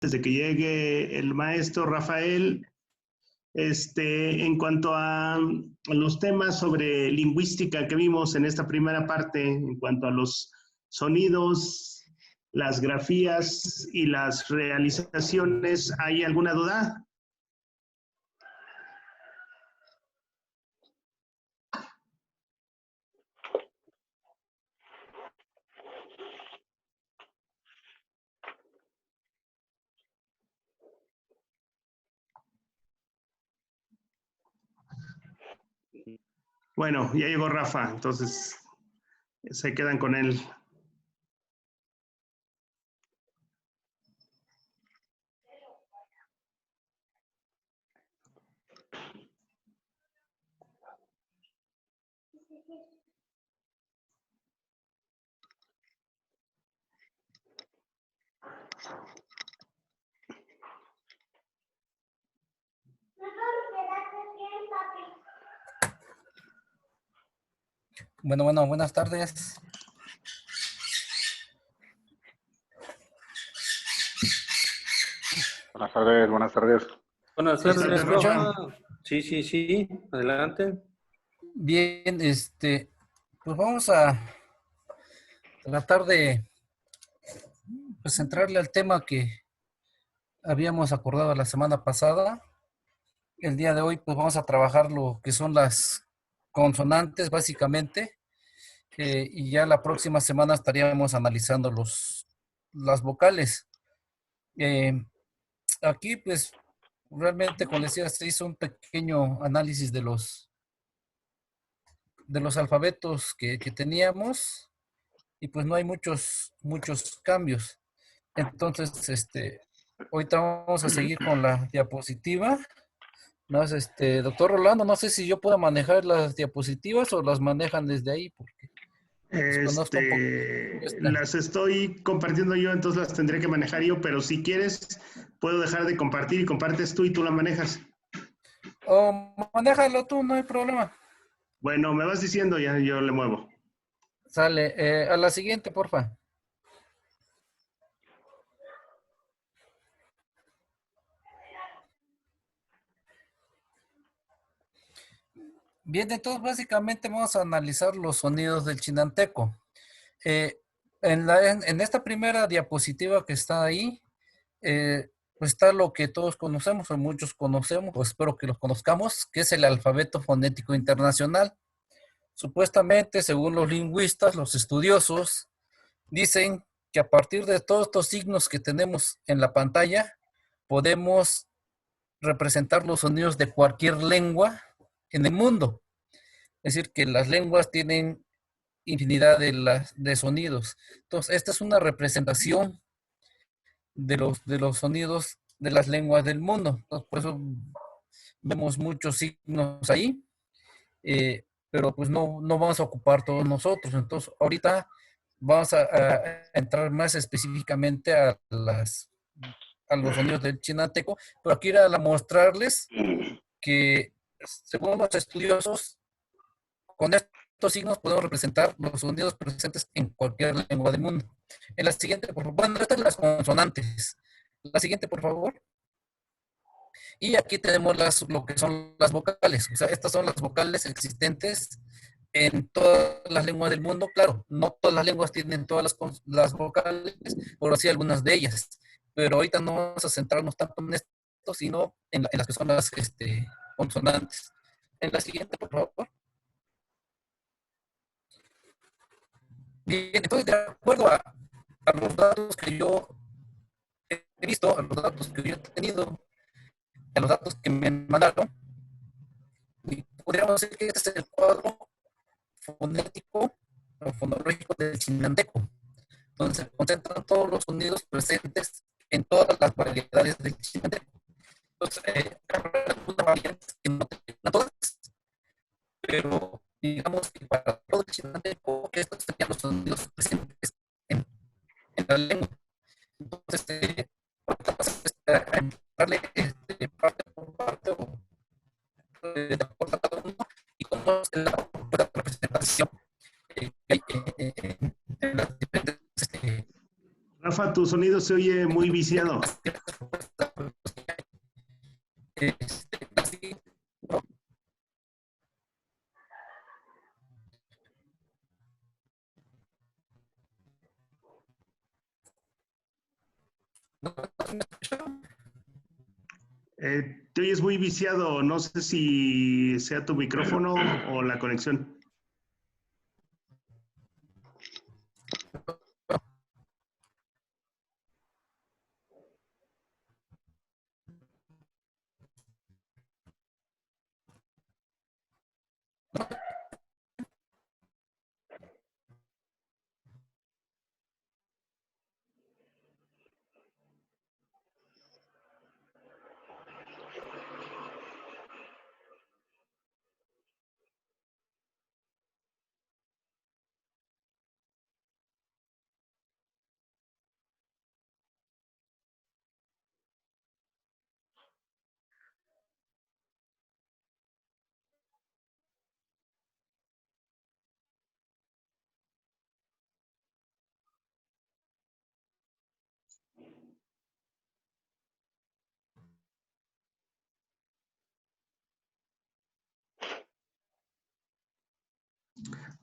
desde que llegue el maestro Rafael, en cuanto a los temas sobre lingüística que vimos en esta primera parte, en cuanto a los sonidos, las grafías y las realizaciones, ¿hay alguna duda? Bueno, ya llegó Rafa, entonces se quedan con él. Bueno, buenas tardes. Buenas tardes, buenas tardes. Buenas tardes, Rafa. Sí, adelante. Bien, pues vamos a tratar de centrarle al tema que habíamos acordado la semana pasada. El día de hoy, pues vamos a trabajar lo que son las consonantes, básicamente, y ya la próxima semana estaríamos analizando las vocales. Aquí, pues, realmente, como decía, se hizo un pequeño análisis de los alfabetos que teníamos, y pues no hay muchos cambios. Entonces, ahorita vamos a seguir con la diapositiva. No, doctor Rolando, no sé si yo puedo manejar las diapositivas o las manejan desde ahí, porque desconozco un poco. Las estoy compartiendo yo, entonces las tendré que manejar yo, pero si quieres, puedo dejar de compartir y compartes tú y tú la manejas. Manéjalo tú, no hay problema. Bueno, me vas diciendo, ya yo le muevo. Sale, a la siguiente, porfa. Bien, entonces básicamente vamos a analizar los sonidos del chinanteco. En esta primera diapositiva que está ahí, pues está lo que todos conocemos, o muchos conocemos, o espero que los conozcamos, que es el alfabeto fonético internacional. Supuestamente, según los lingüistas, los estudiosos, dicen que a partir de todos estos signos que tenemos en la pantalla, podemos representar los sonidos de cualquier lengua en el mundo. Es decir, que las lenguas tienen infinidad de sonidos. Entonces, esta es una representación de los sonidos de las lenguas del mundo. Entonces, por eso vemos muchos signos ahí, pero pues no vamos a ocupar todos nosotros. Entonces, ahorita vamos a entrar más específicamente a los sonidos del chinanteco, pero quiero mostrarles que, según los estudiosos, con estos signos podemos representar los sonidos presentes en cualquier lengua del mundo. En la siguiente, por favor. Bueno, estas son las consonantes. La siguiente, por favor. Y aquí tenemos lo que son las vocales. O sea, estas son las vocales existentes en todas las lenguas del mundo. Claro, no todas las lenguas tienen todas las vocales, pero sí algunas de ellas. Pero ahorita no vamos a centrarnos tanto en esto, sino en las que son las consonantes. En la siguiente, por favor. Bien, entonces, de acuerdo a los datos que yo he visto, a los datos que yo he tenido, a los datos que me mandaron, podríamos decir que este es el cuadro fonético o fonológico del chinanteco, donde se concentran todos los sonidos presentes en todas las variedades del chinanteco. Entonces, habrá algunas variantes que no tengan todas, pero digamos que para todo el chinanteco, estos serían los sonidos presentes en la lengua. Entonces, ahorita vamos a entrarle parte por parte o de acuerdo a cada uno y cómo es la representación que hay en las diferentes. Rafa, tu sonido se oye muy viciado. Así, ¿no? Te oyes muy viciado, no sé si sea tu micrófono o la conexión.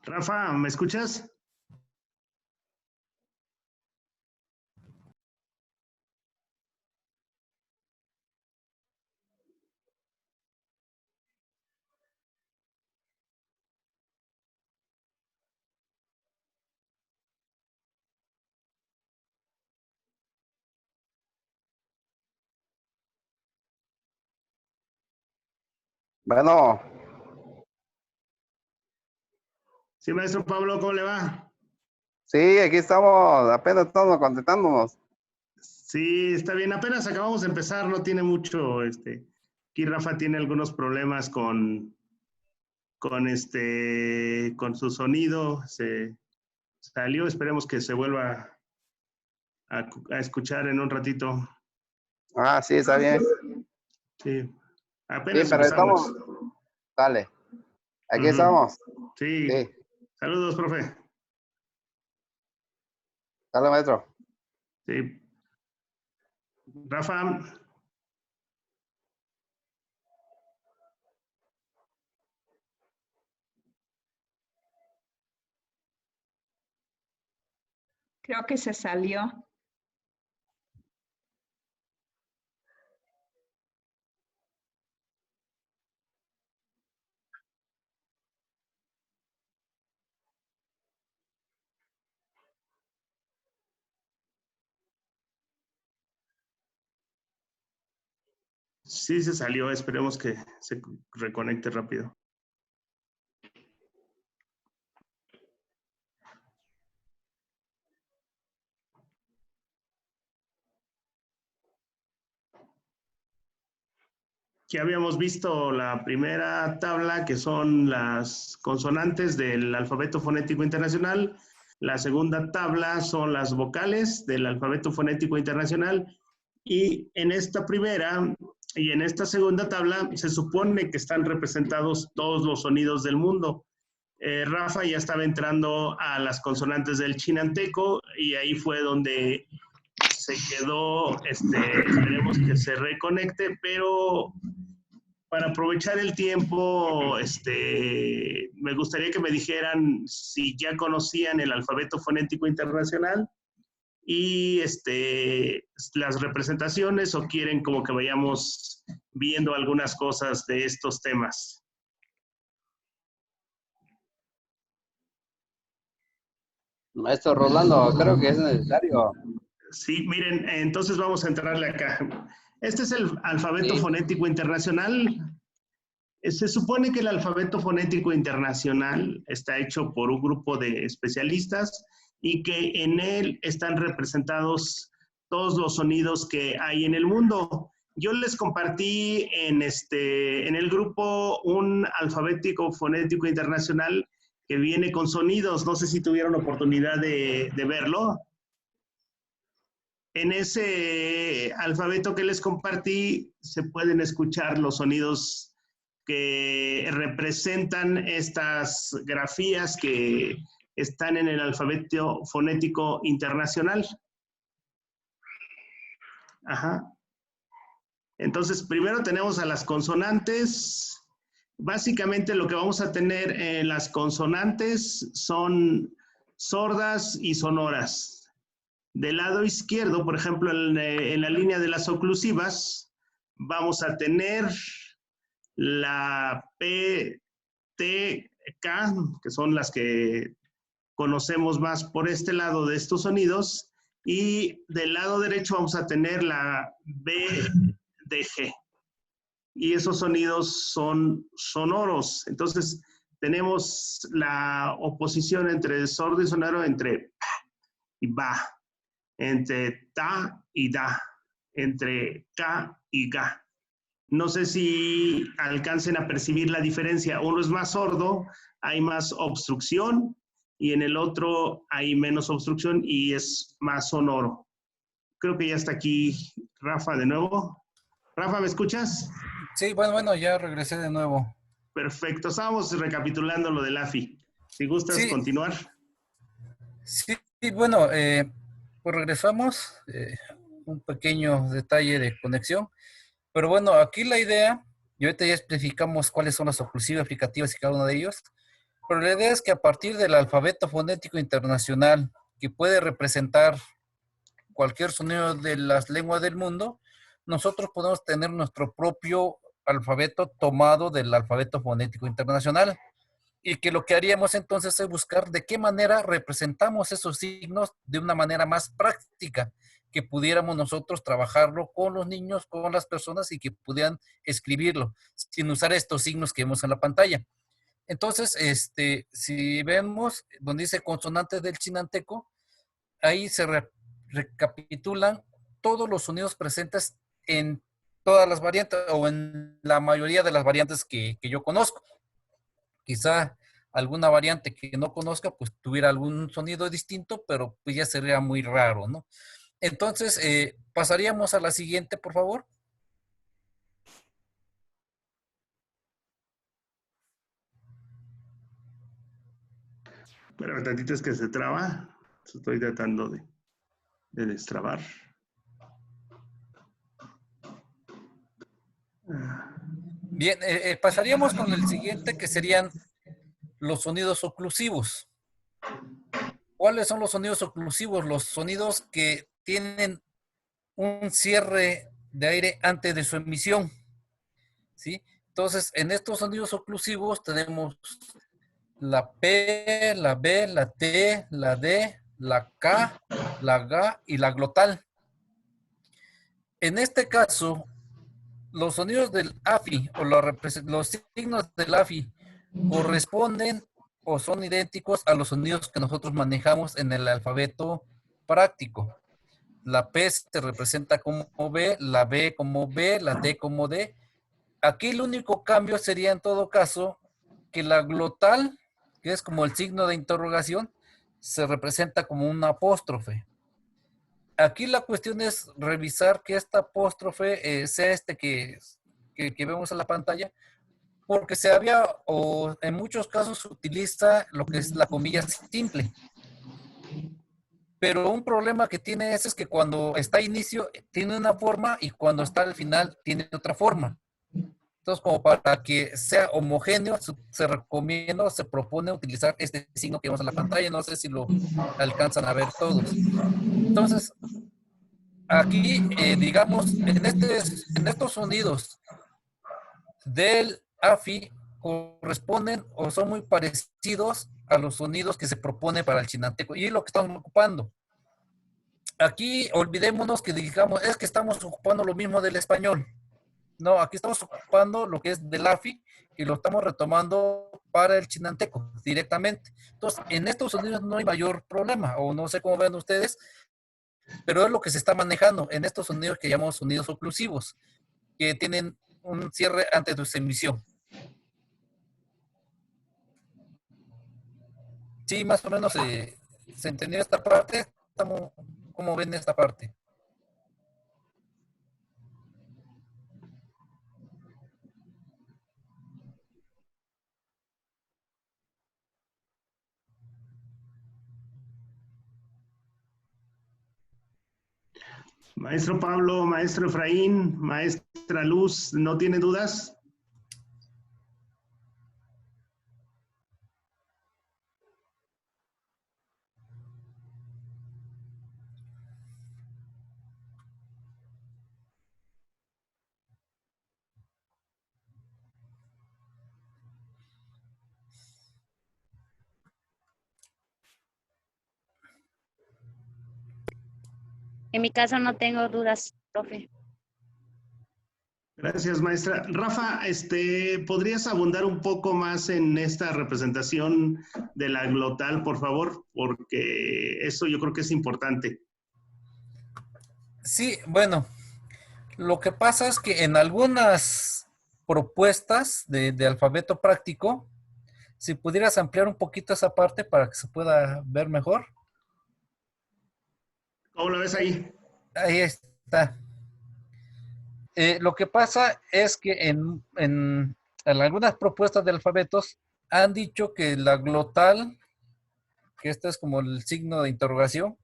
Rafa, ¿me escuchas? Bueno, Sí, maestro Pablo, ¿cómo le va? sí, aquí estamos, apenas estamos contentándonos. Sí, está bien, apenas acabamos de empezar, no tiene mucho, aquí Rafa tiene algunos problemas con su sonido, se salió, esperemos que se vuelva a escuchar en un ratito. Ah, sí, está bien. Sí, Sí, apenas pero empezamos. estamos, dale, aquí Ujú. estamos. Sí, Sí, saludos, profe. dale, maestro. Sí, Rafa, Creo que se salió. sí se salió, esperemos que se reconecte rápido. Ya habíamos visto la primera tabla, que son las consonantes del alfabeto fonético internacional. La segunda tabla son las vocales del alfabeto fonético internacional. Y en esta primera y en esta segunda tabla se supone que están representados todos los sonidos del mundo. Rafa ya estaba entrando a las consonantes del chinanteco y ahí fue donde se quedó, esperemos que se reconecte, pero para aprovechar el tiempo, me gustaría que me dijeran si ya conocían el alfabeto fonético internacional y las representaciones, o quieren como que vayamos viendo algunas cosas de estos temas. Maestro Rolando, creo que es necesario. Sí, miren, entonces vamos a entrarle acá. Este es el alfabeto Sí. fonético internacional. Se supone que el alfabeto fonético internacional está hecho por un grupo de especialistas y que en él están representados todos los sonidos que hay en el mundo. Yo les compartí en el grupo un alfabeto fonético internacional que viene con sonidos. No sé si tuvieron oportunidad de verlo. En ese alfabeto que les compartí se pueden escuchar los sonidos que representan estas grafías que están en el alfabeto fonético internacional. Ajá. Entonces, primero tenemos a las consonantes. Básicamente lo que vamos a tener en las consonantes son sordas y sonoras. Del lado izquierdo, por ejemplo, en la línea de las oclusivas, vamos a tener la P, T, K, que son las que conocemos más por este lado de estos sonidos, y del lado derecho vamos a tener la B de G. Y esos sonidos son sonoros. Entonces, tenemos la oposición entre sordo y sonoro, entre pa y ba, entre ta y da, entre ka y ga. No sé si alcancen a percibir la diferencia. Uno es más sordo, hay más obstrucción, y en el otro hay menos obstrucción y es más sonoro. Creo que ya está aquí Rafa de nuevo. Rafa, ¿me escuchas? Sí, bueno, ya regresé de nuevo. Perfecto. Estábamos recapitulando lo del AFI. Si gustas Sí, continuar. sí, bueno, pues regresamos. Un pequeño detalle de conexión. Pero bueno, aquí la idea, y ahorita ya especificamos cuáles son las oclusivas aplicativas y cada uno de ellos, pero la idea es que a partir del alfabeto fonético internacional, que puede representar cualquier sonido de las lenguas del mundo, nosotros podemos tener nuestro propio alfabeto tomado del alfabeto fonético internacional. Y que lo que haríamos entonces es buscar de qué manera representamos esos signos de una manera más práctica, que pudiéramos nosotros trabajarlo con los niños, con las personas y que pudieran escribirlo sin usar estos signos que vemos en la pantalla. Entonces, si vemos donde dice consonantes del chinanteco, ahí se recapitulan todos los sonidos presentes en todas las variantes o en la mayoría de las variantes que yo conozco. Quizá alguna variante que no conozca, pues tuviera algún sonido distinto, pero pues ya sería muy raro, ¿no? Entonces, pasaríamos a la siguiente, por favor. Pero tantito es que se traba. Estoy tratando de destrabar. Bien, pasaríamos con el siguiente, que serían los sonidos oclusivos. ¿Cuáles son los sonidos oclusivos? Los sonidos que tienen un cierre de aire antes de su emisión, ¿sí? Entonces, en estos sonidos oclusivos tenemos la P, la B, la T, la D, la K, la G y la glotal. En este caso, los sonidos del AFI o los signos del AFI corresponden o son idénticos a los sonidos que nosotros manejamos en el alfabeto práctico. La P se representa como B, la B como B, la D como D. Aquí el único cambio sería en todo caso que la glotal, que es como el signo de interrogación, se representa como un apóstrofe. Aquí la cuestión es revisar que esta apóstrofe sea que vemos en la pantalla, porque se había, o en muchos casos se utiliza lo que es la comilla simple. Pero un problema que tiene es que cuando está a inicio tiene una forma y cuando está al final tiene otra forma. Entonces, como para que sea homogéneo, se recomienda, se propone utilizar este signo que vemos en la pantalla. No sé si lo alcanzan a ver todos. Entonces, aquí, digamos, en estos sonidos del AFI corresponden o son muy parecidos a los sonidos que se propone para el chinanteco y es lo que estamos ocupando. Aquí olvidémonos que digamos, es que estamos ocupando lo mismo del español. No, aquí estamos ocupando lo que es del AFI y lo estamos retomando para el chinanteco directamente. Entonces, en estos sonidos no hay mayor problema, o no sé cómo ven ustedes, pero es lo que se está manejando en estos sonidos que llamamos sonidos oclusivos, que tienen un cierre antes de su emisión. Sí, más o menos se entendió esta parte. ¿Cómo ven esta parte? Maestro Pablo, maestro Efraín, maestra Luz, ¿no tiene dudas? En mi caso no tengo dudas, profe. Gracias, maestra. Rafa, ¿podrías abundar un poco más en esta representación de la glotal, por favor? Porque eso yo creo que es importante. Sí, bueno, lo que pasa es que en algunas propuestas de alfabeto práctico, si pudieras ampliar un poquito esa parte para que se pueda ver mejor. ¿Cómo lo ves ahí? Ahí está. Lo que pasa es que en algunas propuestas de alfabetos han dicho que la glotal, que esto es como el signo de interrogación,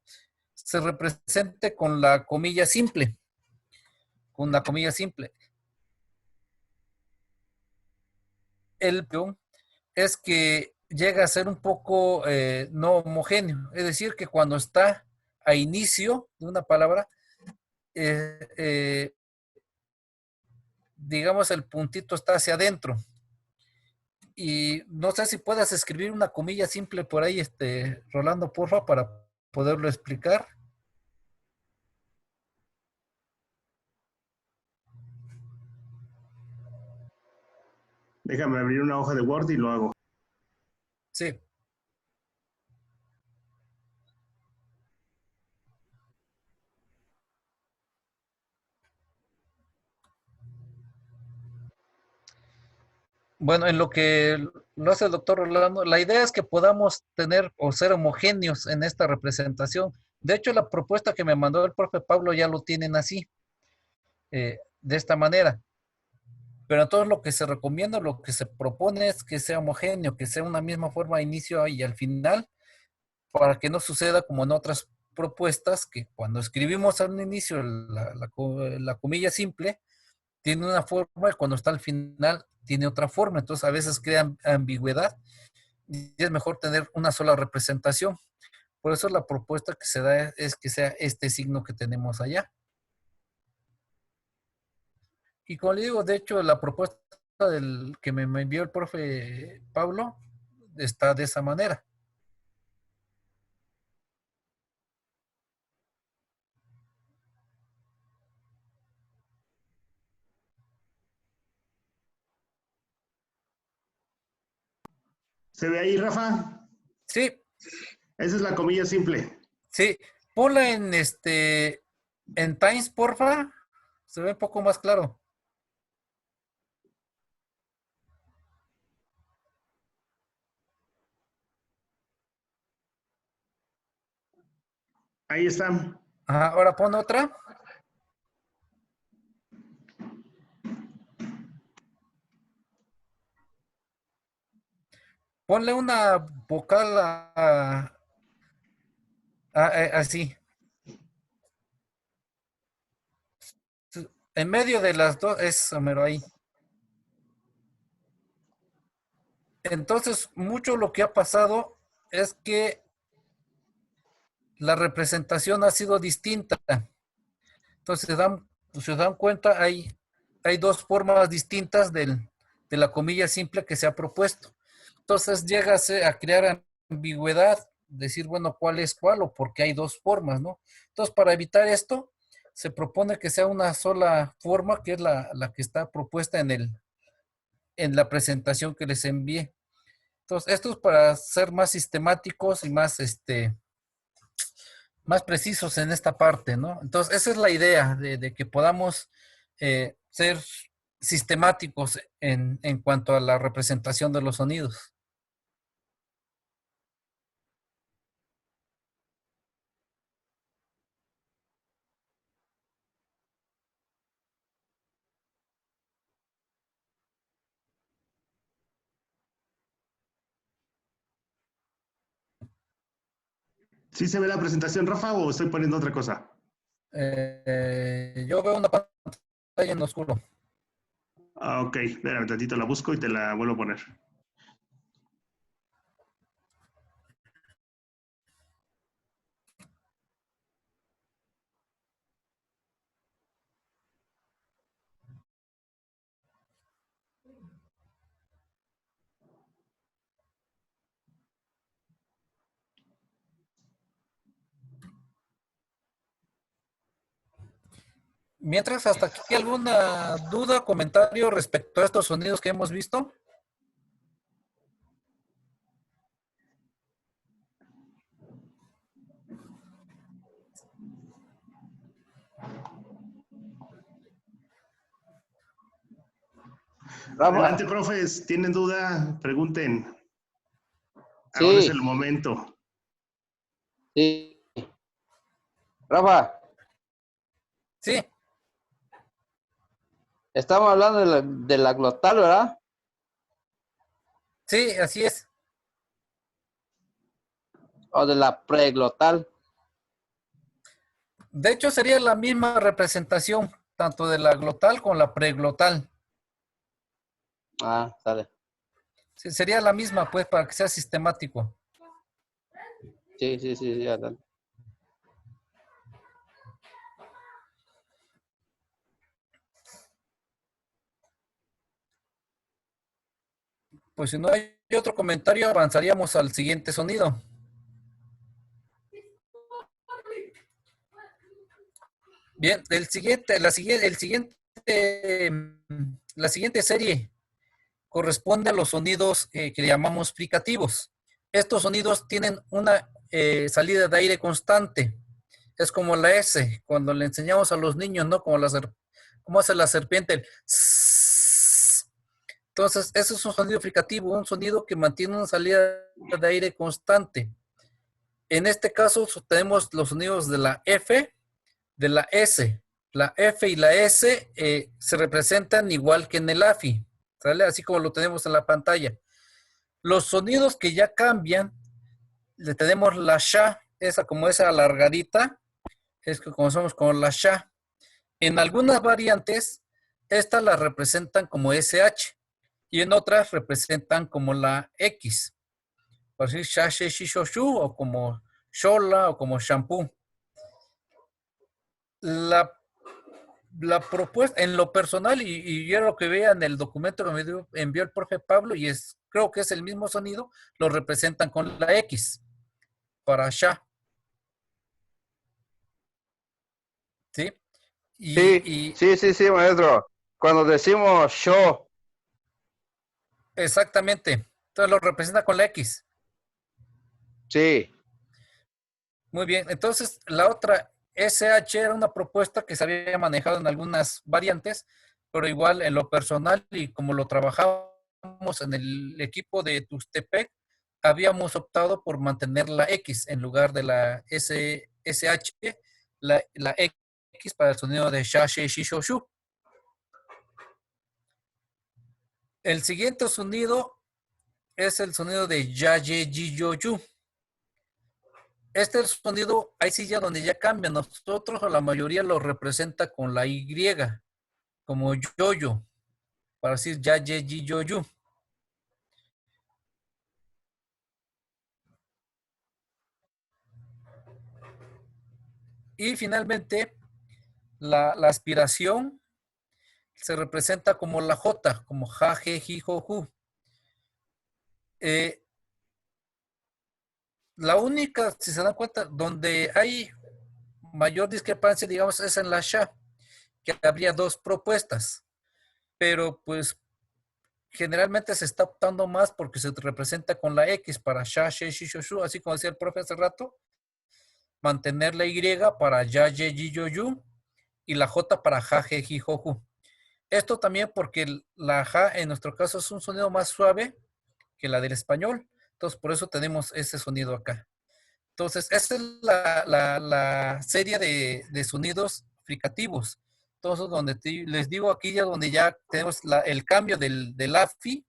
se represente con la comilla simple. Con la comilla simple. El peón es que llega a ser un poco no homogéneo. Es decir, que cuando está a inicio de una palabra, eh, eh, digamos, el puntito está hacia adentro. Y no sé si puedas escribir una comilla simple por ahí, Rolando, porfa, para poderlo explicar. Déjame abrir una hoja de Word y lo hago. Sí. Bueno, en lo que lo hace el doctor Rolando, la idea es que podamos tener o ser homogéneos en esta representación. De hecho, la propuesta que me mandó el profe Pablo ya lo tienen así, de esta manera. Pero entonces lo que se recomienda, lo que se propone es que sea homogéneo, que sea una misma forma de inicio y al final, para que no suceda como en otras propuestas, que cuando escribimos al inicio la comilla simple, tiene una forma y cuando está al final tiene otra forma. Entonces a veces crea ambigüedad y es mejor tener una sola representación. Por eso la propuesta que se da es que sea este signo que tenemos allá. Y como le digo, de hecho, la propuesta del que me envió el profe Pablo está de esa manera. ¿Se ve ahí, Rafa? Sí, Esa es la comilla simple. sí. Ponla en Times, porfa. Se ve un poco más claro. Ahí está. Ajá, ahora pon otra. Ponle una vocal así. En medio de las dos, es mero ahí. Entonces, mucho lo que ha pasado es que la representación ha sido distinta. Entonces, se dan cuenta, hay dos formas distintas de la comilla simple que se ha propuesto. Entonces, llega a crear ambigüedad, decir, bueno, ¿cuál es cuál o por qué hay dos formas, ¿no? Entonces, para evitar esto, se propone que sea una sola forma, que es la que está propuesta en la presentación que les envié. Entonces, esto es para ser más sistemáticos y más precisos en esta parte, ¿no? Entonces, esa es la idea de que podamos ser sistemáticos en cuanto a la representación de los sonidos. ¿Sí se ve la presentación, Rafa, o estoy poniendo otra cosa? Yo veo una pantalla en oscuro. Ah, ok, espérame tantito, la busco y te la vuelvo a poner. Mientras, hasta aquí, ¿alguna duda, comentario respecto a estos sonidos que hemos visto? Rafa, Adelante, profes, ¿tienen duda? Pregunten. Sí. Ahora es el momento. sí. Rafa, Sí, estamos hablando de la glotal, ¿verdad? sí, así es. O de la preglotal. De hecho, sería la misma representación, tanto de la glotal como la preglotal. Ah, sale. Sí, sería la misma, pues, para que sea sistemático. Sí, adelante. Pues si no hay otro comentario, avanzaríamos al siguiente sonido. Bien, la siguiente serie corresponde a los sonidos que llamamos fricativos. Estos sonidos tienen una salida de aire constante. Es como la S, cuando le enseñamos a los niños, ¿no? Como hace la serpiente, el sss. Entonces, ese es un sonido fricativo, un sonido que mantiene una salida de aire constante. En este caso, tenemos los sonidos de la F, de la S. La F y la S se representan igual que en el AFI, ¿sale? Así como lo tenemos en la pantalla. Los sonidos que ya cambian, le tenemos la SHA, esa alargadita, es que conocemos como la SHA. En algunas variantes, estas las representan como SH y en otras representan como la X. Por decir SHA, SHE, SHI, SHO, SHU, o como SHOLA o como shampoo. La propuesta, en lo personal, y yo lo que vea en el documento que me envió el profe Pablo, y creo que es el mismo sonido, lo representan con la X para SHA. ¿Sí? Sí, maestro. Cuando decimos show. Exactamente. Entonces lo representa con la X. Sí. Muy bien. Entonces, la otra SH era una propuesta que se había manejado en algunas variantes, pero igual en lo personal y como lo trabajamos en el equipo de Tustepec, habíamos optado por mantener la X en lugar de la SH, la X para el sonido de sha, she, shi, sho, shu. El siguiente sonido es el sonido de ya, ye, yi, yo, yu. Este es el sonido, ahí sí ya donde ya cambia. Nosotros o la mayoría lo representa con la Y, como yo-yo, para decir ya, ye, yi, yo, yu. Y finalmente, la aspiración se representa como la J, como ja, je, ji, jo, ju. La única, si se dan cuenta, donde hay mayor discrepancia, digamos, es en la sha, que habría dos propuestas, pero pues generalmente se está optando más porque se representa con la X para sha, she, shi, sho, shu, así como decía el profe hace rato, mantener la Y para ya, ye, yi, yo, yu, y la J para ja, je, ji, jo, ju. Esto también porque la ja en nuestro caso es un sonido más suave que la del español, entonces por eso tenemos ese sonido acá. Entonces, esta es la serie de sonidos fricativos. Entonces, donde les digo aquí ya donde ya tenemos el cambio del AFI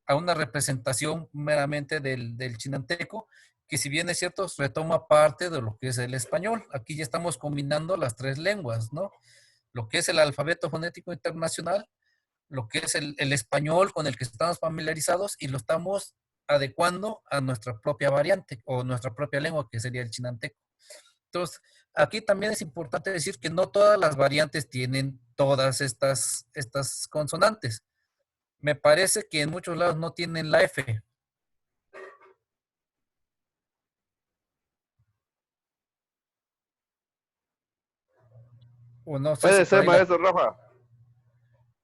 a una representación meramente del chinanteco que si bien es cierto, retoma parte de lo que es el español. Aquí ya estamos combinando las tres lenguas, ¿no? Lo que es el alfabeto fonético internacional, lo que es el español con el que estamos familiarizados y lo estamos adecuando a nuestra propia variante o nuestra propia lengua, que sería el chinanteco. Entonces, aquí también es importante decir que no todas las variantes tienen todas estas consonantes. Me parece que en muchos lados no tienen la F. O no sé si Puede por ser, ahí maestro Rafa,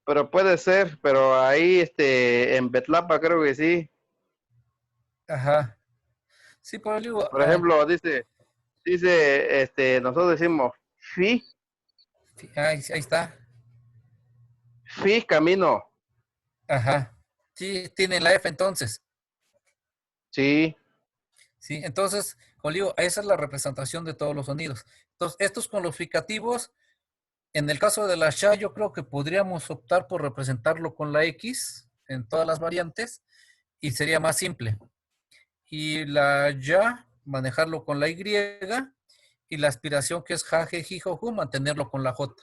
pero puede ser, pero ahí en Betlapa creo que sí. Ajá. Sí, por ahí digo, Por ejemplo, nosotros decimos ahí está. camino. Ajá. Sí, tiene la F entonces. Sí, Sí, entonces, como digo, esa es la representación de todos los sonidos. Entonces, estos con los fricativos, en el caso de la sha, yo creo que podríamos optar por representarlo con la X en todas las variantes y sería más simple. Y la ya, manejarlo con la Y y la aspiración que es ja, je, ji, jo, ju, mantenerlo con la J.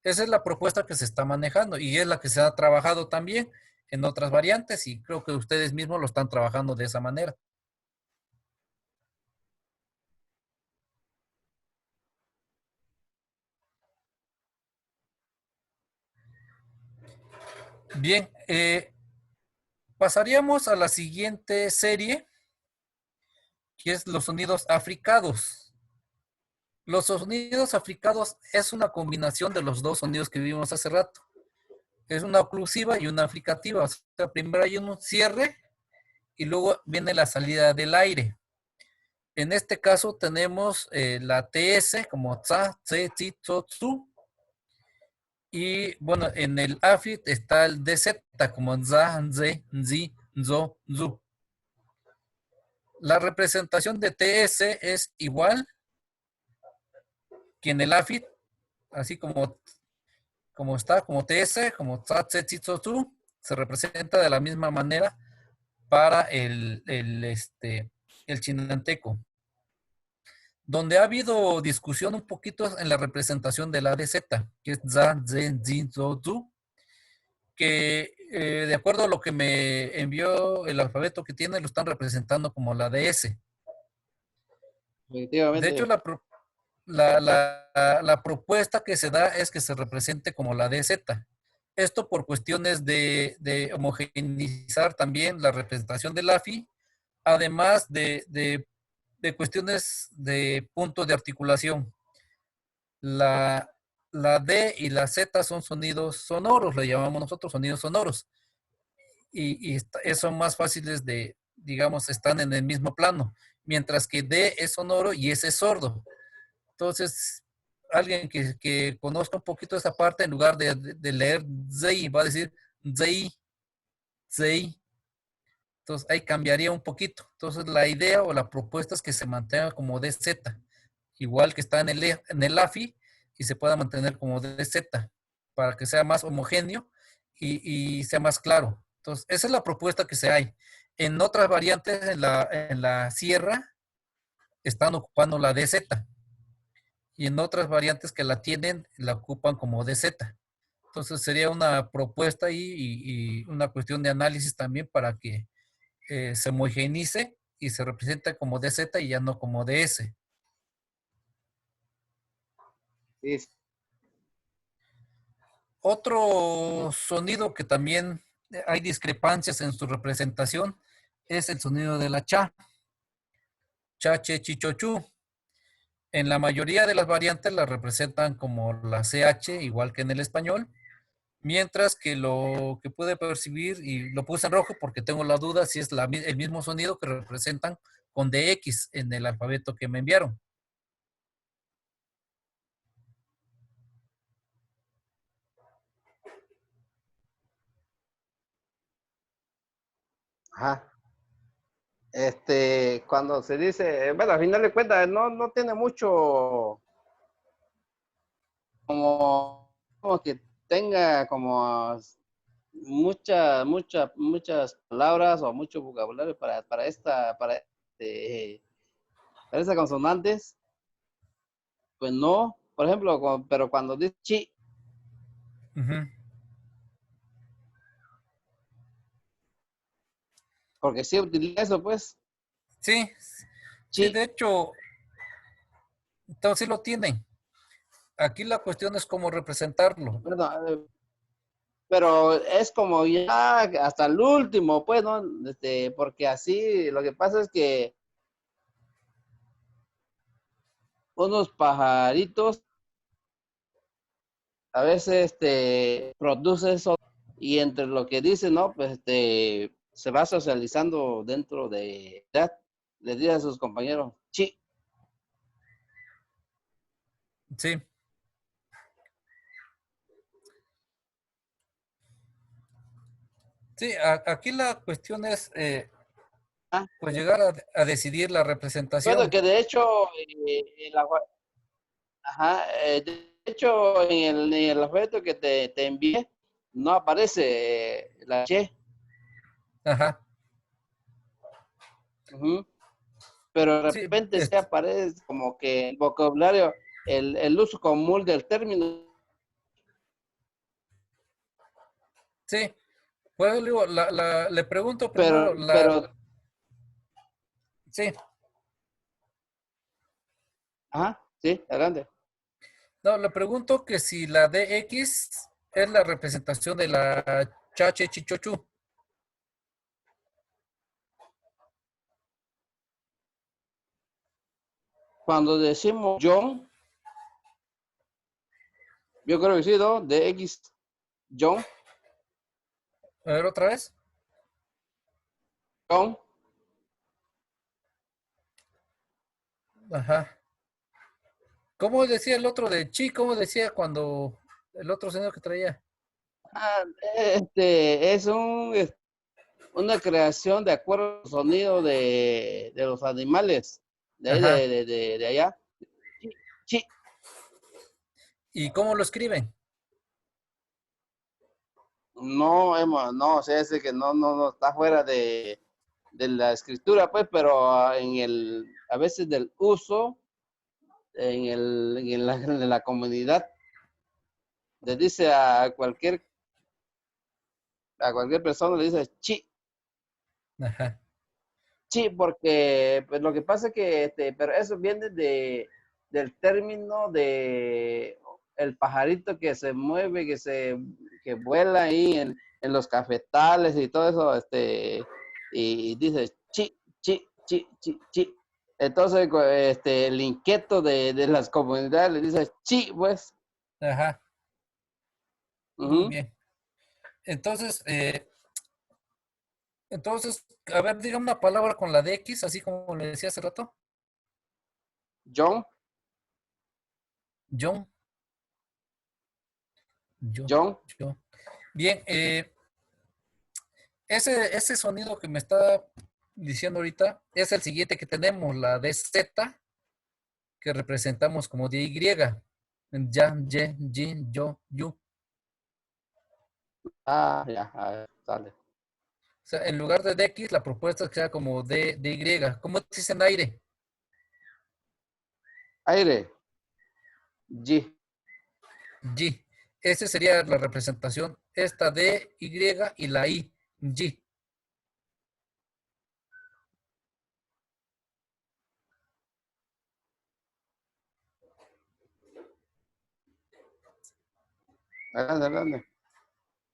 Esa es la propuesta que se está manejando y es la que se ha trabajado también en otras variantes y creo que ustedes mismos lo están trabajando de esa manera. Bien, pasaríamos a la siguiente serie, que es los sonidos africados. Los sonidos africados es una combinación de los dos sonidos que vimos hace rato. Es una oclusiva y una fricativa. O sea, primero hay un cierre y luego viene la salida del aire. En este caso tenemos la TS como tsa, tse, tsi, tso, tsu. Y bueno, en el AFIT está el DZ como nza, nze, nzi, nzo, nzu. La representación de TS es igual que en el AFIT, así como está, como TS, como tsa, tse, tsi, tso, tsu, se representa de la misma manera para el chinanteco. Donde ha habido discusión un poquito en la representación de la DZ, que es za, zen, zin, zo, zu, que de acuerdo a lo que me envió el alfabeto que tiene, lo están representando como la DS. De hecho, efectivamente. la propuesta que se da es que se represente como la DZ. Esto por cuestiones de homogeneizar también la representación del AFI, además de cuestiones de puntos de articulación. La, la D y la Z son sonidos sonoros, le llamamos nosotros sonidos sonoros. Y son más fáciles de, digamos, están en el mismo plano. Mientras que D es sonoro y S es sordo. Entonces, alguien que conozca un poquito esa parte, en lugar de leer ZEI, va a decir ZEI, ZEI. Entonces, ahí cambiaría un poquito. Entonces, la idea o la propuesta es que se mantenga como DZ, igual que está en el AFI, y se pueda mantener como DZ, para que sea más homogéneo y sea más claro. Entonces, esa es la propuesta que se hay. En otras variantes, en la sierra, están ocupando la DZ. Y en otras variantes que la tienen, la ocupan como DZ. Entonces sería una propuesta y una cuestión de análisis también para que se homogeneice y se represente como DZ y ya no como DS. Sí, Otro sonido que también hay discrepancias en su representación es el sonido de la cha. Cha, che, chi, cho, chu. En la mayoría de las variantes la representan como la CH, igual que en el español. Mientras que lo que pude percibir, y lo puse en rojo porque tengo la duda si es el mismo sonido que representan con DX en el alfabeto que me enviaron. ajá. Cuando se dice, bueno, al final de cuentas, no tiene mucho como que tenga como muchas palabras o mucho vocabulario para esta parece consonantes, pues no. Por ejemplo, pero cuando dice chi, Ujú. porque sí utiliza eso, pues, Sí, sí, chi. de hecho, entonces sí lo tienen. Aquí la cuestión es cómo representarlo. Bueno, pero es como ya hasta el último, pues, ¿no? Porque así lo que pasa es que unos pajaritos a veces produce eso y entre lo que dice, ¿no? Pues se va socializando dentro de edad. Le dice a sus compañeros, chi, Sí, sí, aquí la cuestión es ah, pues llegar a decidir la bueno, representación. que de hecho, ajá, de hecho, en el alfabeto que te envié, no aparece la che, Ajá. ujú, pero de Sí, repente se aparece como que el vocabulario, el uso común del término, sí. Pues le digo, le pregunto pero, primero pero, sí, ajá, sí, adelante. no, le pregunto que si la DX es la representación de la Chache Chichochu. Cuando decimos John, yo creo que sí, ¿no? De X, John, A ver, otra vez. John, Ajá. ¿Cómo decía el otro de Chi? ¿Cómo decía cuando el otro señor que traía? ah, es una creación de acuerdo al sonido de los animales de ahí, Ajá. de allá. Chi, chi. ¿Y cómo lo escriben? No, no, o sea, ese que no está fuera de la escritura, pues, pero a veces del uso en la comunidad, le dice a cualquier persona, le dice chi, Ajá. chi, porque pues, lo que pasa es que, pero eso viene del término de el pajarito que se mueve, que vuela ahí en los cafetales y todo eso, y dice chi, chi, chi, chi, chi. Entonces, el inquieto de las comunidades le dice chi, pues. Ajá. Muy Ujú. bien. Entonces, a ver, diga una palabra con la DX, así como le decía hace rato. John, John. Yo. John, Yo. Bien, ese sonido que me está diciendo ahorita es el siguiente que tenemos, la DZ, que representamos como DY. Ya, ye, yin, yo, yu. ya, a ver, sale. O sea, en lugar de DX, la propuesta es que sea como DY. ¿Cómo dicen aire? Aire, G. Y. Esa sería la representación, esta DY y la I, Y. Adelante, adelante.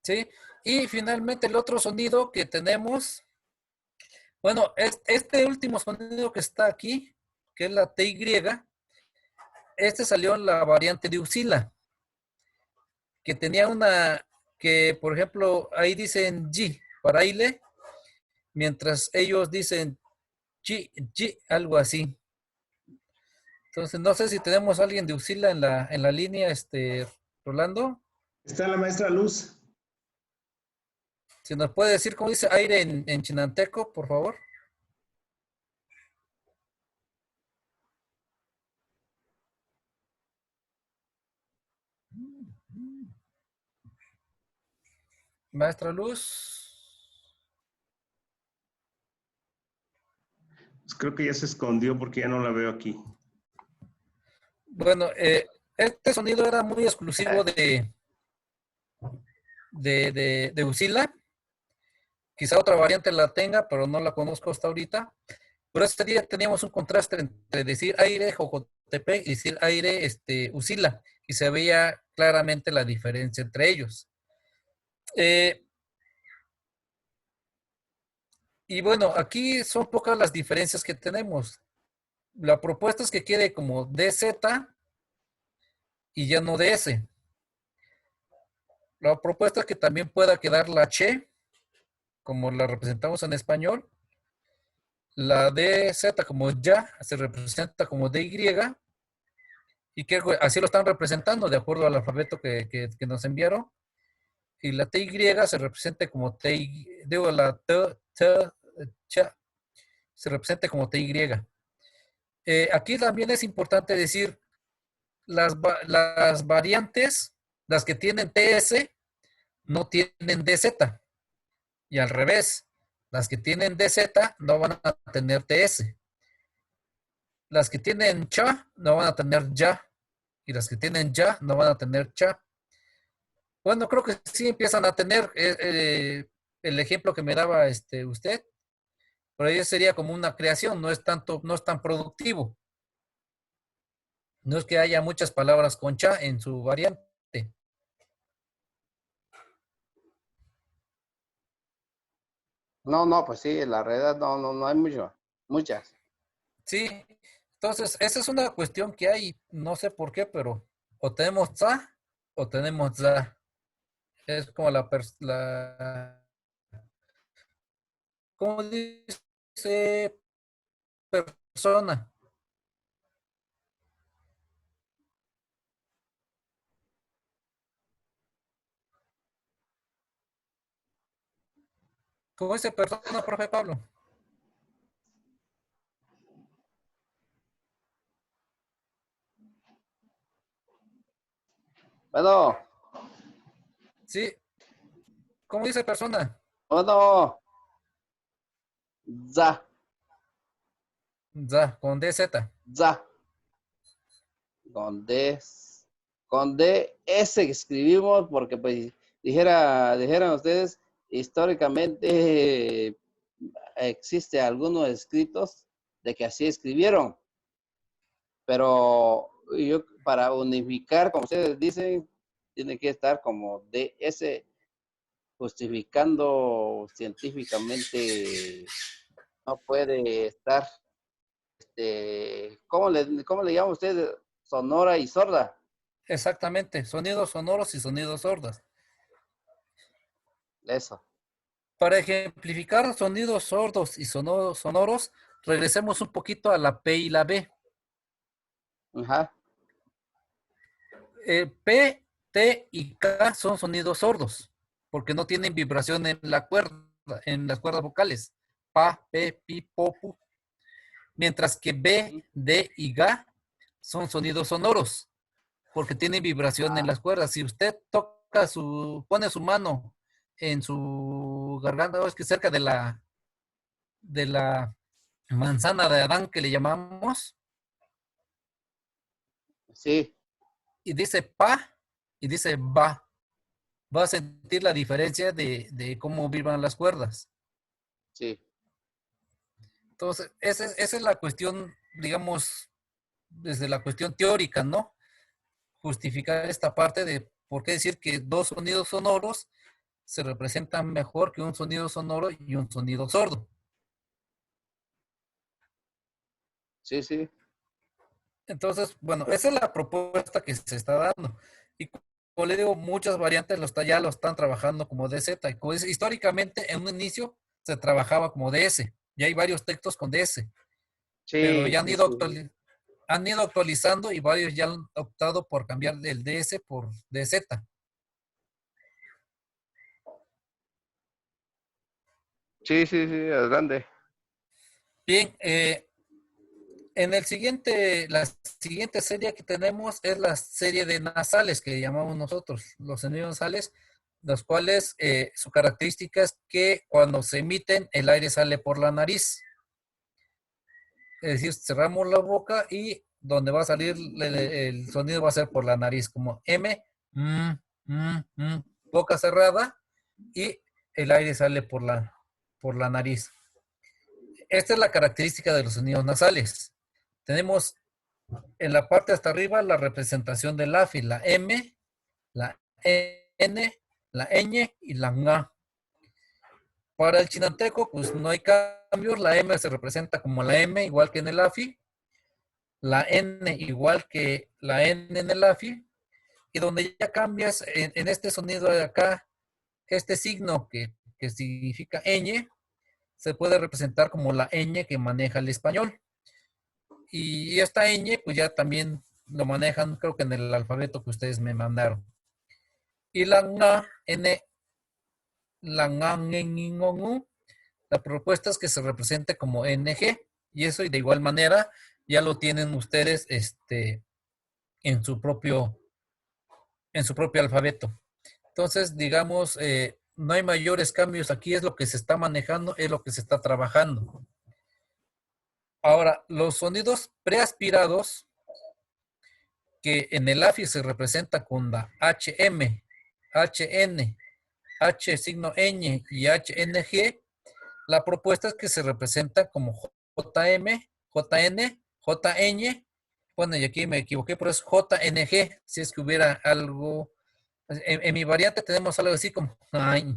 ¿Sí? Y finalmente el otro sonido que tenemos, bueno, este último sonido que está aquí, que es la TY, este salió en la variante de Usila, que tenía que por ejemplo, ahí dicen G para ile, mientras ellos dicen G, G, algo así. Entonces, no sé si tenemos a alguien de Usila en la línea, Rolando. Está la maestra Luz. Si nos puede decir cómo dice aire en chinanteco, por favor. Maestra Luz. Pues creo que ya se escondió porque ya no la veo aquí. Bueno, este sonido era muy exclusivo de Usila. Quizá otra variante la tenga, pero no la conozco hasta ahorita. Pero este día teníamos un contraste entre decir aire Jocotepec y decir aire Usila. Y se veía claramente la diferencia entre ellos. Y bueno, aquí son pocas las diferencias que tenemos. La propuesta es que quede como DZ y ya no DS. La propuesta es que también pueda quedar la Che, como la representamos en español. La DZ como ya se representa como DY. Y que así lo están representando de acuerdo al alfabeto que nos enviaron. Y la TY se representa como TY, digo, la Cha, se representa como TY. Aquí también es importante decir las variantes, las que tienen TS, no tienen DZ. Y al revés, las que tienen DZ no van a tener TS. Las que tienen Cha no van a tener Ya. Y las que tienen Ya no van a tener Cha. Bueno, creo que sí empiezan a tener el ejemplo que me daba usted. Pero ahí sería como una creación, no es tan productivo. No es que haya muchas palabras con Cha en su variante. No, pues sí, la realidad no hay muchas. Sí, entonces esa es una cuestión que hay, no sé por qué, pero o tenemos Za o tenemos Za. Es como ¿cómo dice persona? ¿Cómo dice persona, profe Pablo? Bueno, Sí, ¿cómo dice persona? bueno, za, Za, con DZ. za, con D, con DS que escribimos porque pues dijeran ustedes, históricamente existe algunos escritos de que así escribieron, pero yo para unificar, como ustedes dicen, tiene que estar como DS, justificando científicamente, no puede estar, ¿cómo le llaman ustedes? Sonora y sorda. Exactamente, sonidos sonoros y sonidos sordos. Eso. Para ejemplificar sonidos sordos y sonoros, regresemos un poquito a la P y la B. Ajá. P, T y K son sonidos sordos, porque no tienen vibración en la cuerda, en las cuerdas vocales. Pa, P, Pi, Po, Pu. Mientras que B, D y G son sonidos sonoros, porque tienen vibración en las cuerdas. Si usted pone su mano en su garganta, es que cerca de la manzana de Adán que le llamamos, Sí, y dice pa y dice va, va a sentir la diferencia de cómo vibran las cuerdas. sí. Entonces, esa es la cuestión, digamos, desde la cuestión teórica, ¿no? Justificar esta parte de por qué decir que dos sonidos sonoros se representan mejor que un sonido sonoro y un sonido sordo. Sí, sí. Entonces, bueno, esa es la propuesta que se está dando. Y como le digo, muchas variantes ya lo están trabajando como DZ. Y como históricamente, en un inicio se trabajaba como DS. Ya hay varios textos con DS. Pero Sí, ya sí, sí. han ido actualizando y varios ya han optado por cambiar el DS por DZ. Sí, sí, sí, es grande. Bien, la siguiente serie que tenemos es la serie de nasales que llamamos nosotros, los sonidos nasales, los cuales su característica es que cuando se emiten el aire sale por la nariz. Es decir, cerramos la boca y donde va a salir el sonido va a ser por la nariz, como M, boca cerrada y el aire sale por la nariz. Esta es la característica de los sonidos nasales. Tenemos en la parte hasta arriba la representación del AFI, la M, la N, la ñ y la ng. Para el chinanteco, pues no hay cambios. La M se representa como la M, igual que en el AFI. La N igual que la N en el AFI. Y donde ya cambias en este sonido de acá, este signo que significa ñ, se puede representar como la ñ que maneja el español. Y esta ñ, pues ya también lo manejan, creo que en el alfabeto que ustedes me mandaron. Y la nga, n, la nga, la propuesta es que se represente como ng, y eso, y de igual manera, ya lo tienen ustedes en su propio alfabeto. Entonces, digamos, no hay mayores cambios aquí, es lo que se está manejando, es lo que se está trabajando. Ahora, los sonidos preaspirados, que en el AFI se representa con la HM, HN, H signo ñ y HNG, la propuesta es que se representa como JM, JN, JN, bueno, y aquí me equivoqué, pero es JNG, si es que hubiera algo, en mi variante tenemos algo así como, ay.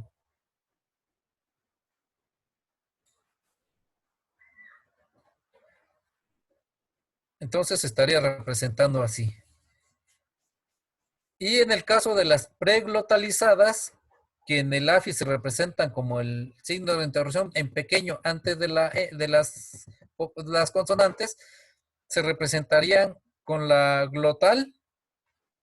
Entonces estaría representando así. Y en el caso de las preglotalizadas, que en el AFI se representan como el signo de interrupción en pequeño antes de las consonantes, se representarían con la glotal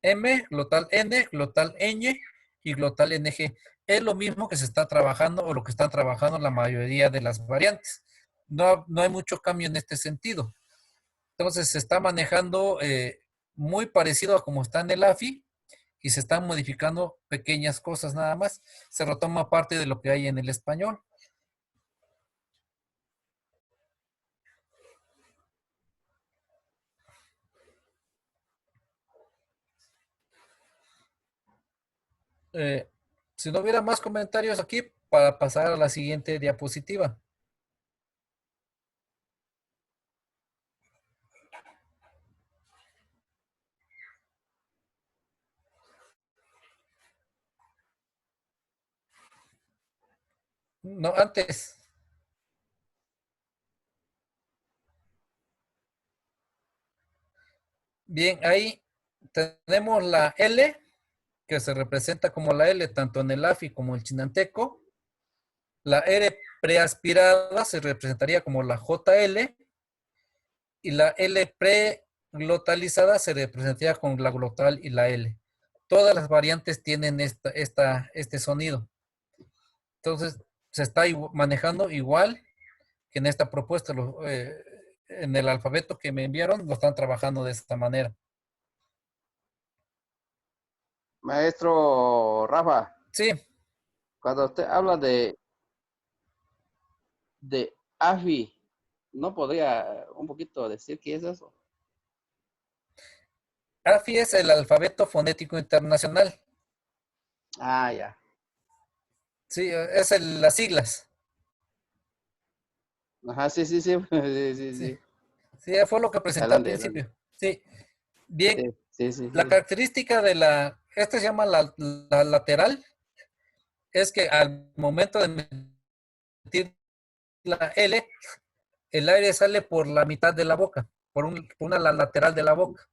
M, glotal N, glotal ñ y glotal NG. Es lo mismo que se está trabajando o lo que están trabajando la mayoría de las variantes. No hay mucho cambio en este sentido. Entonces se está manejando muy parecido a como está en el AFI y se están modificando pequeñas cosas nada más. Se retoma parte de lo que hay en el español. Si no hubiera más comentarios aquí, para pasar a la siguiente diapositiva. No, antes. Bien, ahí tenemos la L, que se representa como la L, tanto en el AFI como el chinanteco. La R preaspirada se representaría como la JL. Y la L preglotalizada se representaría con la glotal y la L. Todas las variantes tienen este sonido. Entonces, se está manejando igual que en esta propuesta. En el alfabeto que me enviaron, lo están trabajando de esta manera. Maestro Rafa, Sí, cuando usted habla de AFI, ¿no podría un poquito decir qué es eso? AFI es el alfabeto fonético internacional. Ah, ya. Sí, es las siglas. Ajá, sí, sí, sí. Sí, sí, Sí, sí. sí, fue lo que presenté al Adelante, principio. Sí, bien. sí, sí, sí, La sí. característica de esta se llama la lateral, es que al momento de meter la L, el aire sale por la mitad de la boca, por la lateral de la boca.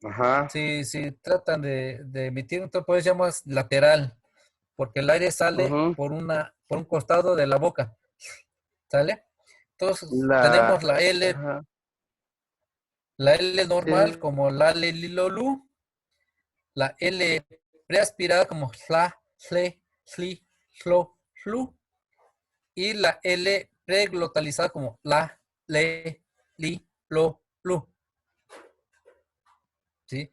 Ajá. Si tratan de emitir, entonces pues se llama lateral, porque el aire sale por un costado de la boca. ¿Sale? Entonces tenemos la L, Ajá. la L normal Sí. como la L lilolu, la L preaspirada como sla, sle, sli, slo, slu, y la L preglotalizada como la, le, li, lo, lu. ¿Sí?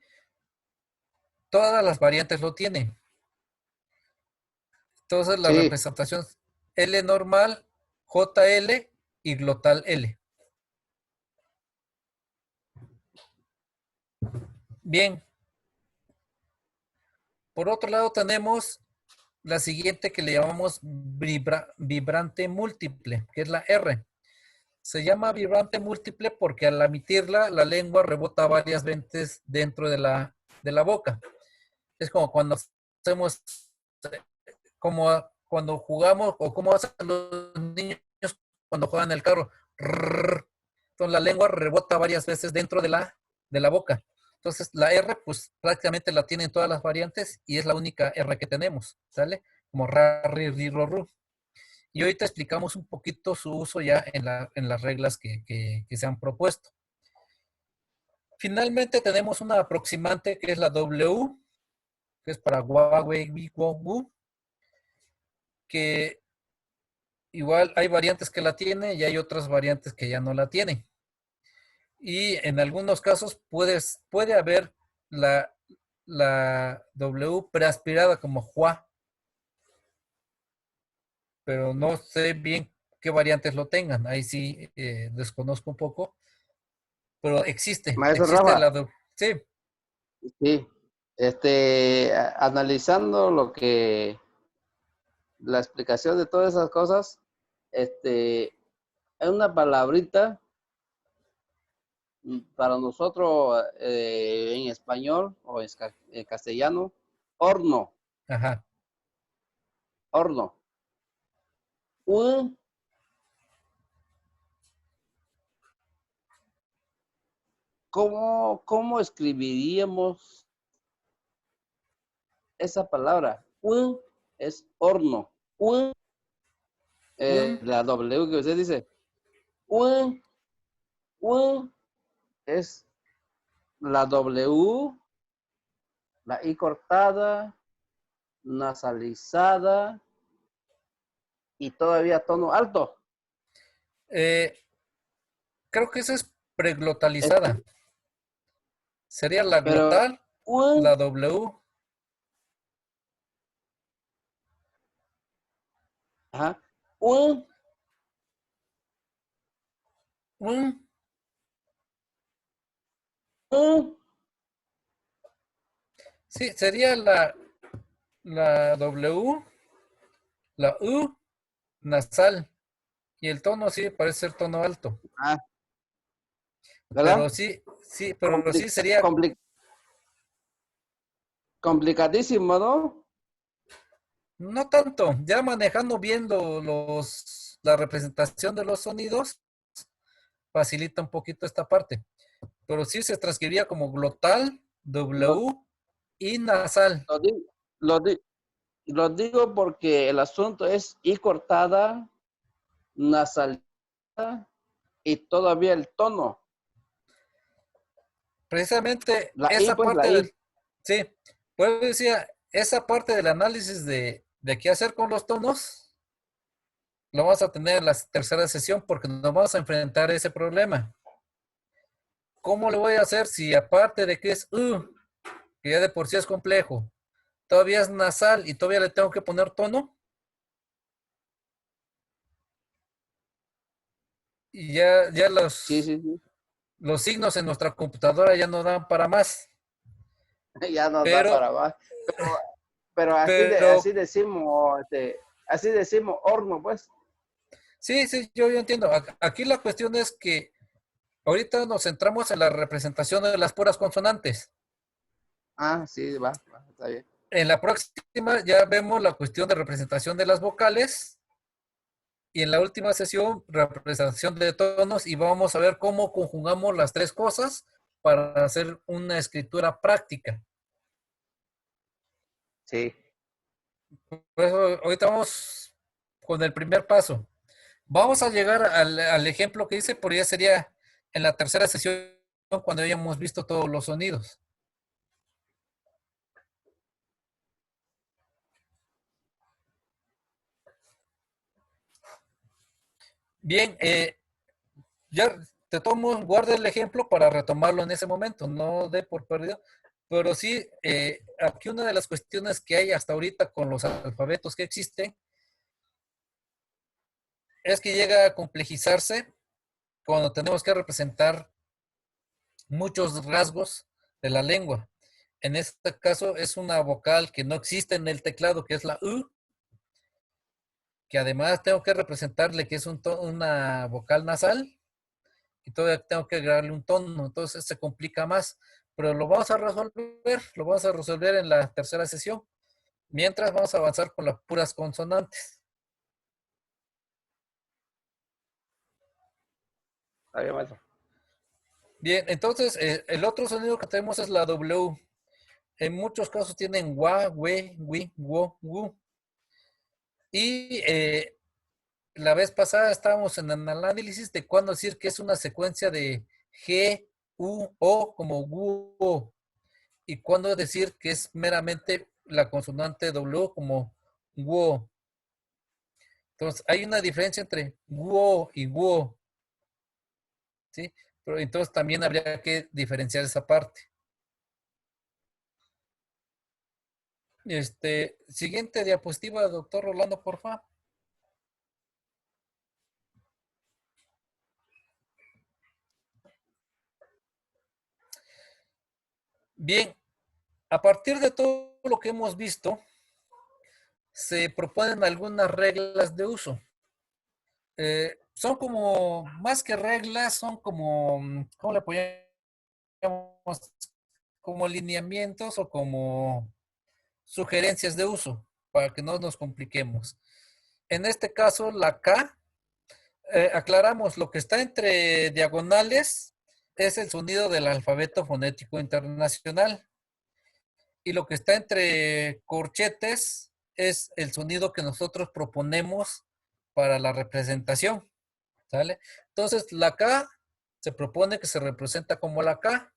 Todas las variantes lo tienen. Entonces la Sí. representación L normal, JL y glotal L. Bien. Por otro lado tenemos la siguiente que le llamamos vibrante múltiple, que es la R. Se llama vibrante múltiple porque al emitirla, la lengua rebota varias veces dentro de la boca. Es como cuando hacemos, como cuando jugamos, o como hacen los niños cuando juegan el carro. Entonces la lengua rebota varias veces dentro de la boca. Entonces la R, pues prácticamente la tienen todas las variantes y es la única R que tenemos, ¿sale? Como ra, ri, ri, ro, ru. Y ahorita explicamos un poquito su uso ya en las reglas que se han propuesto. Finalmente tenemos una aproximante que es la W, que es para Huawei, Wu, que igual hay variantes que la tienen y hay otras variantes que ya no la tienen. Y en algunos casos puede haber la W preaspirada como Hua, pero no sé bien qué variantes lo tengan. Ahí sí desconozco un poco, pero existe Maestro la Rafa, W. Sí, sí, analizando la explicación de todas esas cosas, es una palabrita para nosotros en español o en castellano, horno, ajá. horno. Un, ¿cómo escribiríamos esa palabra? Un es horno. La W que usted dice. Un es la W, la I cortada, nasalizada y todavía tono alto. Creo que esa es preglotalizada. Sería la Pero glotal, la W. ajá, un, Un, un, sí, sería la W, la U nasal. Y el tono sí parece ser tono alto. ah, Pero ¿verdad? sí sería, Compli- complicadísimo, ¿no? no tanto, ya manejando viendo la representación de los sonidos, facilita un poquito esta parte. Pero sí se transcribiría como glotal, Lo, W y nasal. lo, di- lo di- lo digo porque el asunto es I cortada, nasal y todavía el tono. Precisamente La I, esa pues la parte I. sí, pues decía, esa parte del análisis de qué hacer con los tonos, lo vamos a tener en la tercera sesión porque nos vamos a enfrentar a ese problema. ¿Cómo le voy a hacer si aparte de que es que ya de por sí es complejo, todavía es nasal y todavía le tengo que poner tono? Y ya Sí, sí, sí. los signos en nuestra computadora ya no dan para más. Ya nos da Pero, para más. Pero pero, así decimos horno, pues. sí, yo entiendo. Aquí la cuestión es que ahorita nos centramos en la representación de las puras consonantes. Ah, sí, va, está bien. En la próxima ya vemos la cuestión de representación de las vocales y en la última sesión representación de tonos y vamos a ver cómo conjugamos las tres cosas para hacer una escritura práctica. Sí. Por eso ahorita vamos con el primer paso. Vamos a llegar al ejemplo que hice, porque ya sería en la tercera sesión cuando hayamos visto todos los sonidos. Bien, ya te tomo, guarda el ejemplo para retomarlo en ese momento, no dé por perdido. Pero sí, aquí una de las cuestiones que hay hasta ahorita con los alfabetos que existen es que llega a complejizarse cuando tenemos que representar muchos rasgos de la lengua. En este caso es una vocal que no existe en el teclado, que es la U, que además tengo que representarle que es una vocal nasal y todavía tengo que agregarle un tono, entonces se complica más, pero lo vamos a resolver en la tercera sesión. Mientras vamos a avanzar con las puras consonantes. Está bien, maestro. Bien, entonces el otro sonido que tenemos es la W. En muchos casos tienen gua, we, wi, wo, wu. Y la vez pasada estábamos en el análisis de cuándo decir que es una secuencia de G, U, O, como gu, o, y cuándo decir que es meramente la consonante W como wo. Entonces, hay una diferencia entre wo y wo, ¿sí? Pero entonces también habría que diferenciar esa parte. Siguiente diapositiva, doctor Rolando, por favor. Bien, a partir de todo lo que hemos visto, se proponen algunas reglas de uso. Son como, más que reglas, son como, ¿cómo le podemos? Como lineamientos o como sugerencias de uso, para que no nos compliquemos. En este caso, la K, aclaramos, lo que está entre diagonales es el sonido del alfabeto fonético internacional. Y lo que está entre corchetes es el sonido que nosotros proponemos para la representación. ¿Sale? Entonces, la K se propone que se representa como la K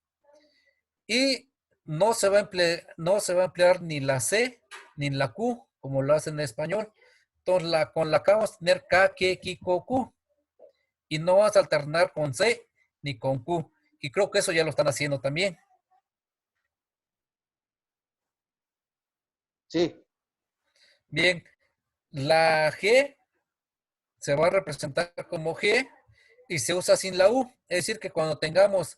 y no se va a emplear ni la C ni la Q, como lo hacen en español. Entonces, con la K vamos a tener K, K, Ki, Ko, Q. Y no vas a alternar con C ni con Q. Y creo que eso ya lo están haciendo también. Sí. Bien, la G se va a representar como G y se usa sin la U. Es decir, que cuando tengamos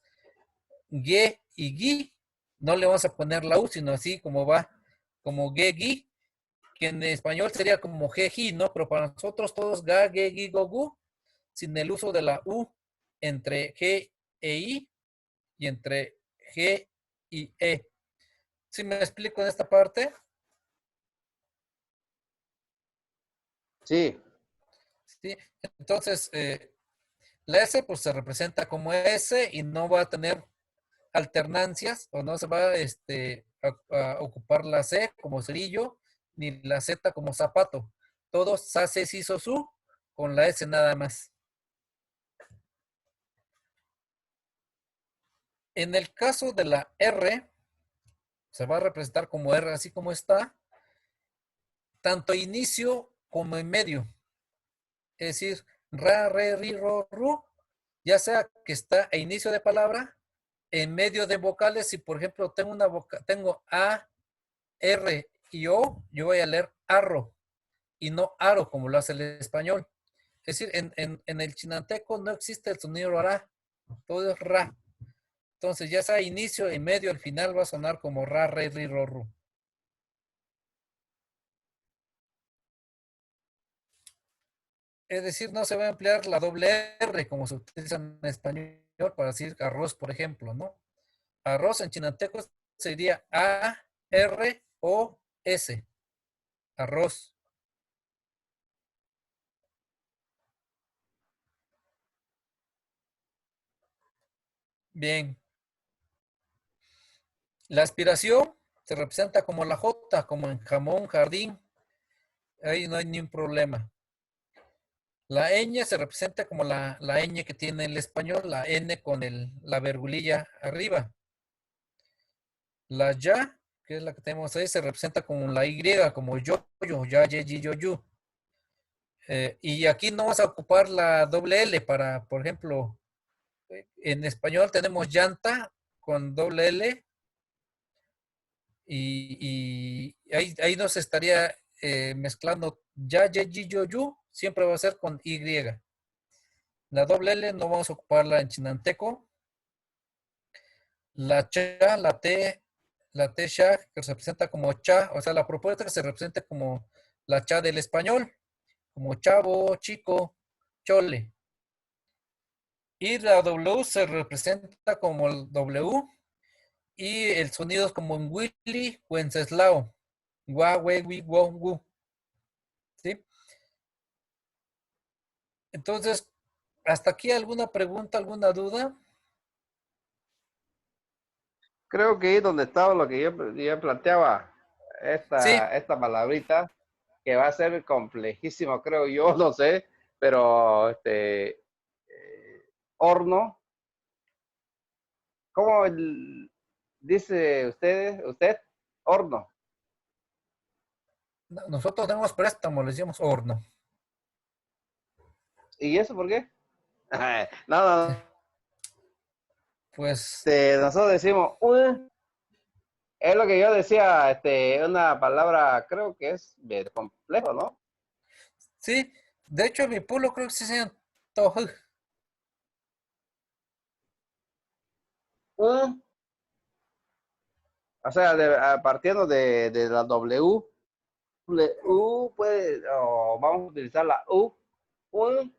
G y Gi, no le vamos a poner la U, sino así como va, como G, Gi, que en español sería como G, Gi, ¿no? Pero para nosotros todos Ga, Ge, Gi, Go, Gu, sin el uso de la U entre G e I y entre G y E. ¿Sí me explico en esta parte? Sí. ¿Sí? Entonces, la S pues se representa como S y no va a tener alternancias o no se va a ocupar la C como cerillo ni la Z como zapato. Todos sa, se, si, so, su con la S nada más. En el caso de la R, se va a representar como R así como está, tanto inicio como en medio. Es decir, ra, re, ri, ro, ru, ya sea que está a inicio de palabra, en medio de vocales, si por ejemplo tengo A, R y O, yo voy a leer arro y no aro como lo hace el español. Es decir, en el chinanteco no existe el sonido ra, todo es ra. Entonces ya sea inicio, en medio, al final va a sonar como ra, re, ri, ro, ru. Es decir, no se va a emplear la doble R como se utiliza en español para decir arroz, por ejemplo, ¿no? Arroz en chinanteco sería A, R, O, S. Arroz. Bien. La aspiración se representa como la J, como en jamón, jardín. Ahí no hay ni un problema. La ñ se representa como la ñ que tiene el español, la N con la vergulilla arriba. La ya, que es la que tenemos ahí, se representa como la Y, como yo, ya, ye, yi, yo, yu. Y aquí no vas a ocupar la doble L para, por ejemplo, en español tenemos llanta con doble L y ahí no se estaría mezclando ya, ye, yi, yo, yu, siempre va a ser con Y. La doble L no vamos a ocuparla en chinanteco. La cha, la T sha, que se representa como cha, o sea, la propuesta que se representa como la cha del español, como chavo, chico, chole. Y la W se representa como el W y el sonido es como en Willy, Wenceslao, gua, we, wi, wo, wu. ¿Sí? Entonces, ¿hasta aquí alguna pregunta, alguna duda? Creo que ahí donde estaba lo que yo planteaba, Sí, esta palabrita, que va a ser complejísimo, creo yo, no sé, pero horno, ¿cómo dice usted? Horno. nosotros tenemos préstamo, le decimos horno. ¿Y eso por qué? No, no, Pues nosotros decimos, es lo que yo decía, una palabra, creo que es bien complejo, ¿no? sí, de hecho mi pueblo creo que se llama Tojú. Un, o sea, partiendo de la W, puede, o vamos a utilizar la un,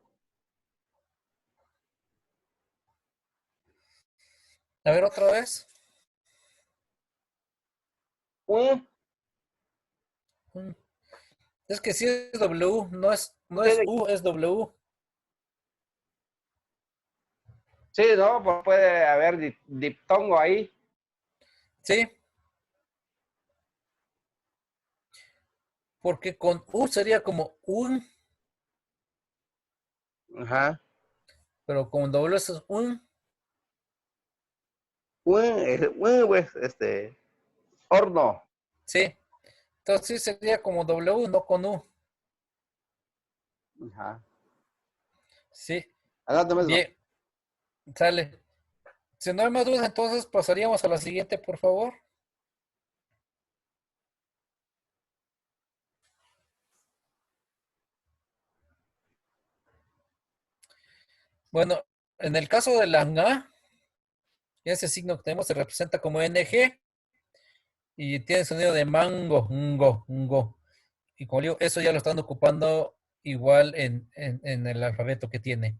A ver otra vez. un, Mm, Es que sí es W, no es tiene, U, es W. sí, ¿no? Pues puede haber diptongo ahí. Sí, porque con U sería como un, Ajá. pero con W es un. Pues, horno. Sí, entonces sí sería como W, no con U. Ajá. Sí, Adelante mismo. bien, sale. Si no hay más dudas, entonces pasaríamos a la siguiente, por favor. Bueno, en el caso de la NA, ese signo que tenemos se representa como NG y tiene sonido de mango, ngo, ngo. Y como digo, eso ya lo están ocupando igual en el alfabeto que tiene.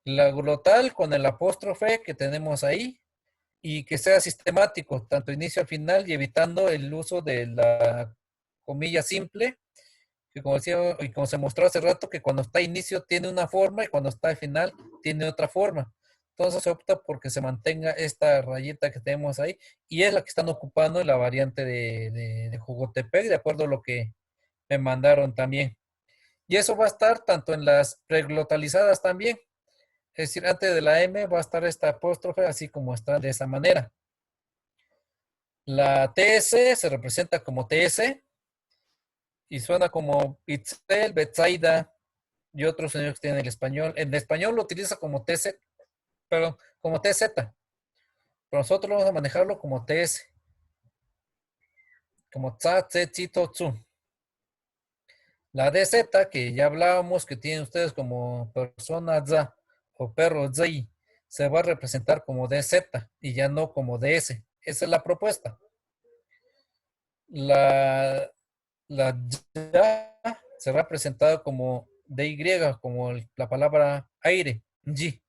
La glotal con el apóstrofe que tenemos ahí y que sea sistemático, tanto inicio al final y evitando el uso de la comilla simple, que como decía y como se mostró hace rato, que cuando está inicio tiene una forma y cuando está al final tiene otra forma. Entonces se opta porque se mantenga esta rayita que tenemos ahí y es la que están ocupando en la variante de Jogotepec, de acuerdo a lo que me mandaron también. Y eso va a estar tanto en las preglotalizadas también. Es decir, antes de la M va a estar esta apóstrofe así como está de esa manera. La TS se representa como TS y suena como Itzel, Betsaida y otros sonidos que tiene el español. En español lo utiliza como TZ, perdón, como TZ. Pero nosotros vamos a manejarlo como TS, como Tza, Tze, Tito, Tzu. La DZ, que ya hablábamos, que tienen ustedes como persona Za o perro Zai, se va a representar como DZ y ya no como DS. Esa es la propuesta. La, la Ya será presentada como DY, como la palabra aire, G.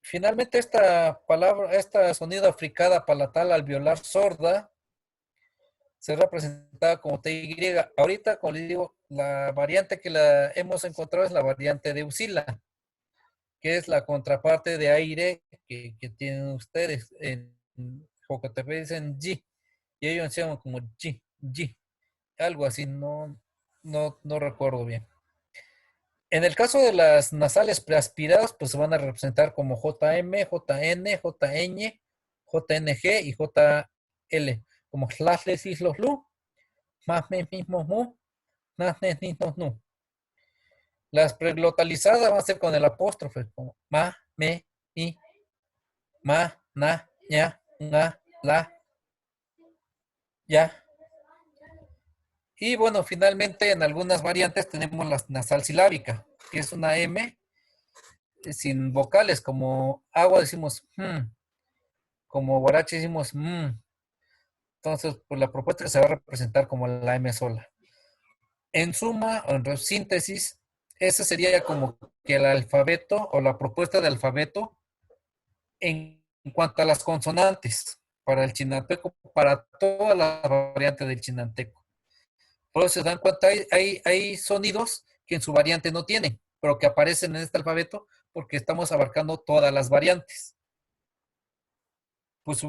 Finalmente, esta palabra, esta sonido africada palatal alveolar sorda, será presentada como TY. Ahorita, como les digo, la variante que la hemos encontrado es la variante de Usila, que es la contraparte de aire que tienen ustedes. En Jocotepec dicen G, y ellos llaman como G, G, algo así, no recuerdo bien. En el caso de las nasales preaspiradas, pues se van a representar como JM, JN, JN, JNG y JL, como Slasles Islos Lu, más mismos mu, más mismos nu. Las preglotalizadas van a ser con el apóstrofe, como ma, me, mi, ma, na, ña, nga, la, ya. Y bueno, finalmente en algunas variantes tenemos la nasal silábica, que es una M sin vocales, como agua decimos como guarache decimos Entonces, pues la propuesta que se va a representar como la M sola. En suma, o en síntesis, ese sería como que el alfabeto o la propuesta de alfabeto en cuanto a las consonantes para el chinanteco, para toda la variante del chinanteco. Por eso se dan cuenta, hay sonidos que en su variante no tienen, pero que aparecen en este alfabeto porque estamos abarcando todas las variantes. Pues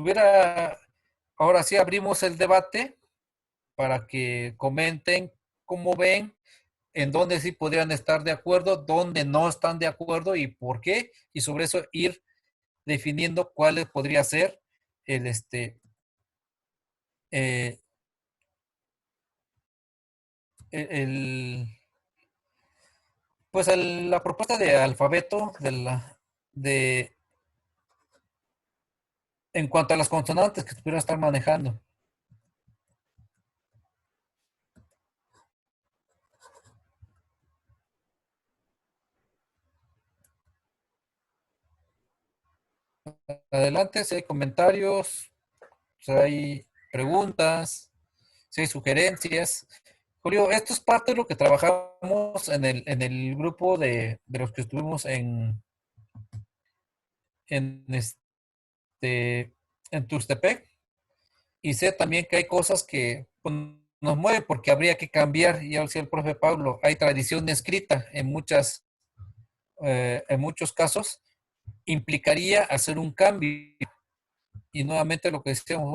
ahora sí abrimos el debate para que comenten cómo ven, en dónde sí podrían estar de acuerdo, dónde no están de acuerdo y por qué, y sobre eso ir definiendo cuál podría ser el eh, el, pues la propuesta de alfabeto de en cuanto a las consonantes que pudieran estar manejando. Adelante, si hay comentarios, si hay preguntas, si hay sugerencias. Julio, esto es parte de lo que trabajamos en el grupo de los que estuvimos en, en Tuxtepec. Y sé también que hay cosas que pues, nos mueven porque habría que cambiar, y ya decía el profe Pablo, hay tradición escrita en muchos casos, implicaría hacer un cambio. Y nuevamente lo que decíamos,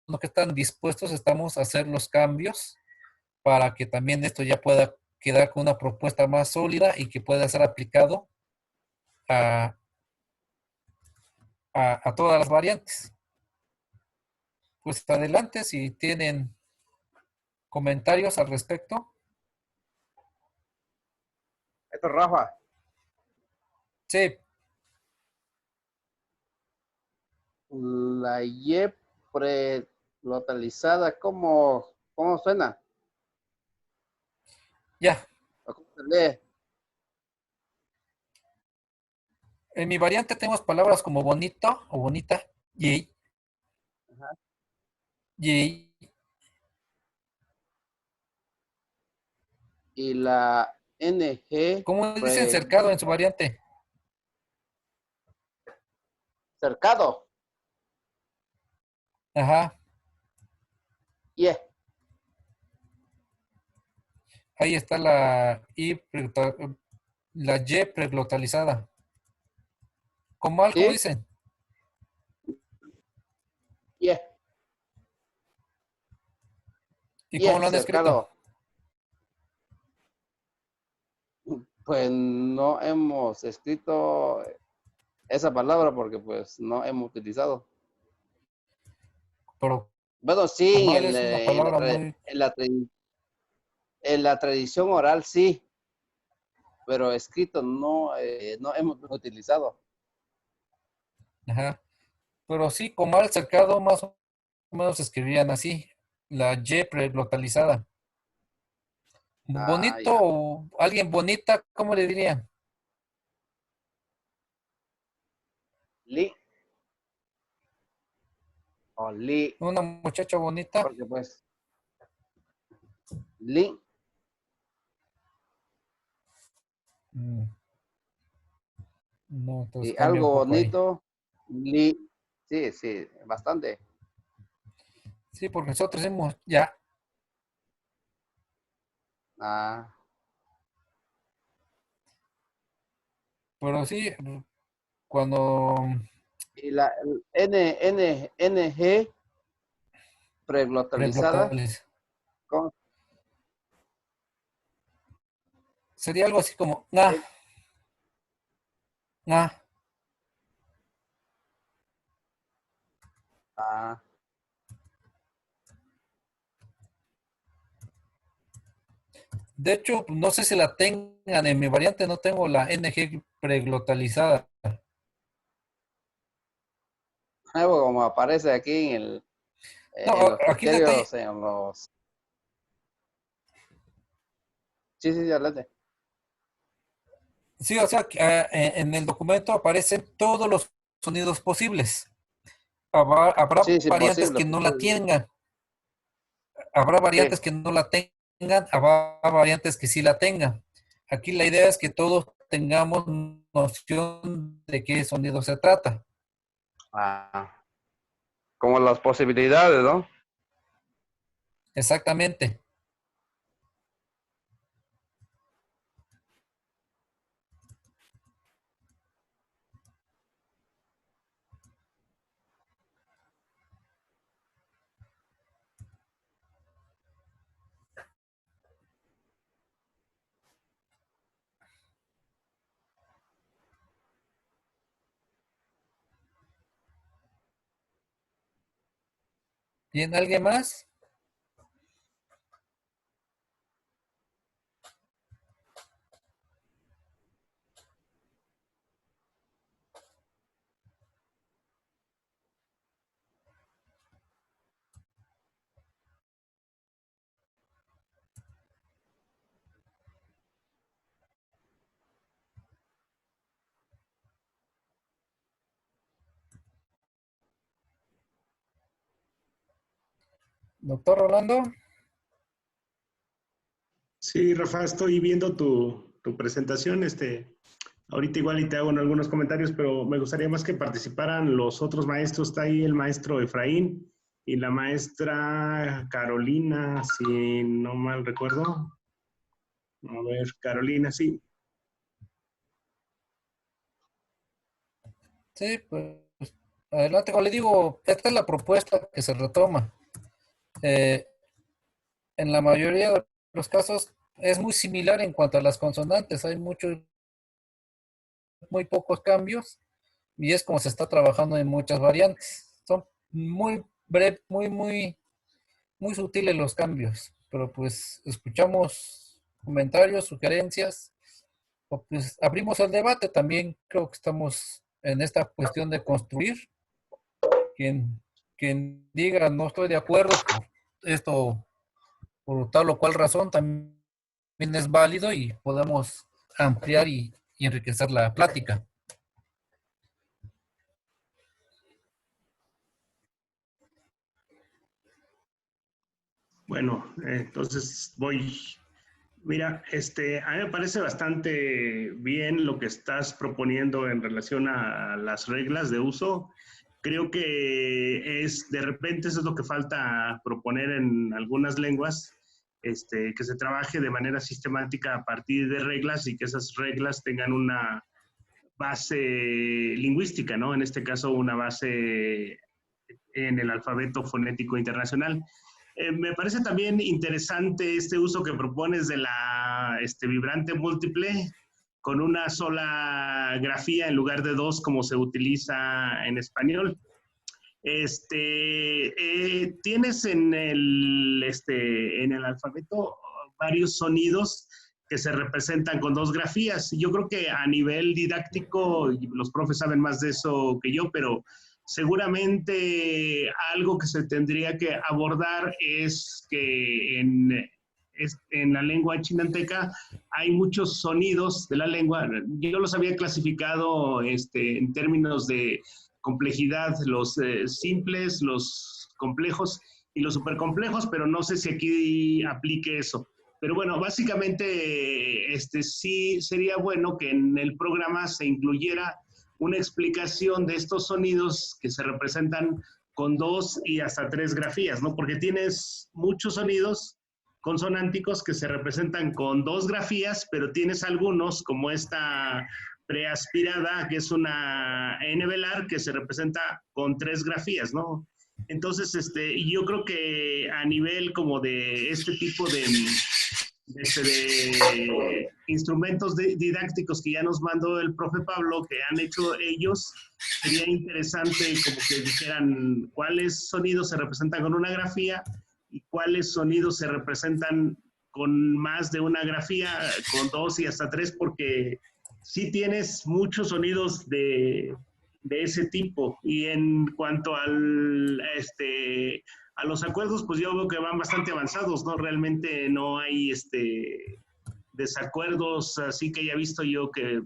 bueno, que están dispuestos estamos a hacer los cambios para que también esto ya pueda quedar con una propuesta más sólida y que pueda ser aplicado a, a todas las variantes. Pues adelante si tienen comentarios al respecto. Esto es Rafa. Sí, La Y pre-localizada, ¿cómo suena? ya. ¿O cómo se lee? En mi variante tenemos palabras como bonito o bonita, yay, Ajá. yay. Y la NG ¿Cómo dicen cercado en su variante? cercado. Ajá, Y ahí está la Y preglottalizada. ¿Cómo ¿sí? dicen? Y ¿Y cómo lo han escrito? cercado. Pues no hemos escrito esa palabra porque pues no hemos utilizado. Pero Bueno, sí, comal es una palabra muy... en la tradición oral sí, pero escrito no hemos utilizado. Ajá. Pero sí, comal cercado más o menos escribirían así. La Y preglottalizada. Ah, Bonito ya. o alguien bonita, ¿cómo le dirían? Li o li, Una muchacha bonita. porque pues li Mm, no, entonces y cambia un algo poco ahí. bonito, li, sí, sí, bastante. Sí, porque nosotros decimos ya, Ah, pero sí, cuando y la NG preglottalizada, preglottaliza, ¿cómo? sería algo así como nga, nga. Ah, De hecho, no sé si la tengan en mi variante, no tengo la NG preglottalizada. algo como aparece aquí No, en los aquí el detalle, criterios, en los... Sí, sí, adelante. Sí, o sea, que, en el documento aparecen todos los sonidos posibles. Habrá Sí, sí, variantes posible, que no la posible. tengan, habrá Sí. variantes que no la tengan, habrá variantes que sí la tengan. Aquí la idea es que todos tengamos noción de qué sonido se trata. Ah, como las posibilidades, ¿no? Exactamente. ¿Bien? ¿Alguien más? Doctor Rolando. Sí, Rafa, estoy viendo tu presentación. Ahorita igual y te hago algunos comentarios, pero me gustaría más que participaran los otros maestros. Está ahí el maestro Efraín y la maestra Carolina, si no mal recuerdo. A ver, Carolina, sí. Sí, pues adelante. Como le digo, esta es la propuesta que se retoma. Eh, en la mayoría de los casos es muy similar en cuanto a las consonantes. Hay muy pocos cambios y es como se está trabajando en muchas variantes. Son muy breves, muy sutiles los cambios, pero pues escuchamos comentarios, sugerencias, o pues abrimos el debate. También creo que estamos en esta cuestión de construir. Quien, quien diga no estoy de acuerdo por esto, por tal o cual razón, también es válido y podemos ampliar y enriquecer la plática. Bueno, entonces voy. Mira, a mí me parece bastante bien lo que estás proponiendo en relación a las reglas de uso. Creo que de repente eso es lo que falta proponer en algunas lenguas, que se trabaje de manera sistemática a partir de reglas y que esas reglas tengan una base lingüística, ¿no? En este caso, una base en el alfabeto fonético internacional. Me parece también interesante este uso que propones de la vibrante múltiple con una sola grafía en lugar de dos como se utiliza en español. Tienes en el alfabeto varios sonidos que se representan con dos grafías. Yo creo que a nivel didáctico, los profes saben más de eso que yo, pero seguramente algo que se tendría que abordar es que en la lengua chinanteca hay muchos sonidos de la lengua. Yo los había clasificado en términos de complejidad, los simples, los complejos y los supercomplejos, pero no sé si aquí aplique eso. Pero bueno, básicamente sí sería bueno que en el programa se incluyera una explicación de estos sonidos que se representan con dos y hasta tres grafías, ¿no? Porque tienes muchos sonidos consonánticos que se representan con dos grafías, pero tienes algunos, como esta preaspirada, que es una N velar, que se representa con tres grafías, ¿no? Entonces, yo creo que a nivel como de este tipo de instrumentos didácticos que ya nos mandó el profe Pablo, que han hecho ellos, sería interesante como que dijeran cuáles sonidos se representan con una grafía y cuáles sonidos se representan con más de una grafía, con dos y hasta tres, porque sí tienes muchos sonidos de ese tipo. Y en cuanto a los acuerdos, pues yo veo que van bastante avanzados, ¿no? Realmente no hay desacuerdos así que haya visto yo que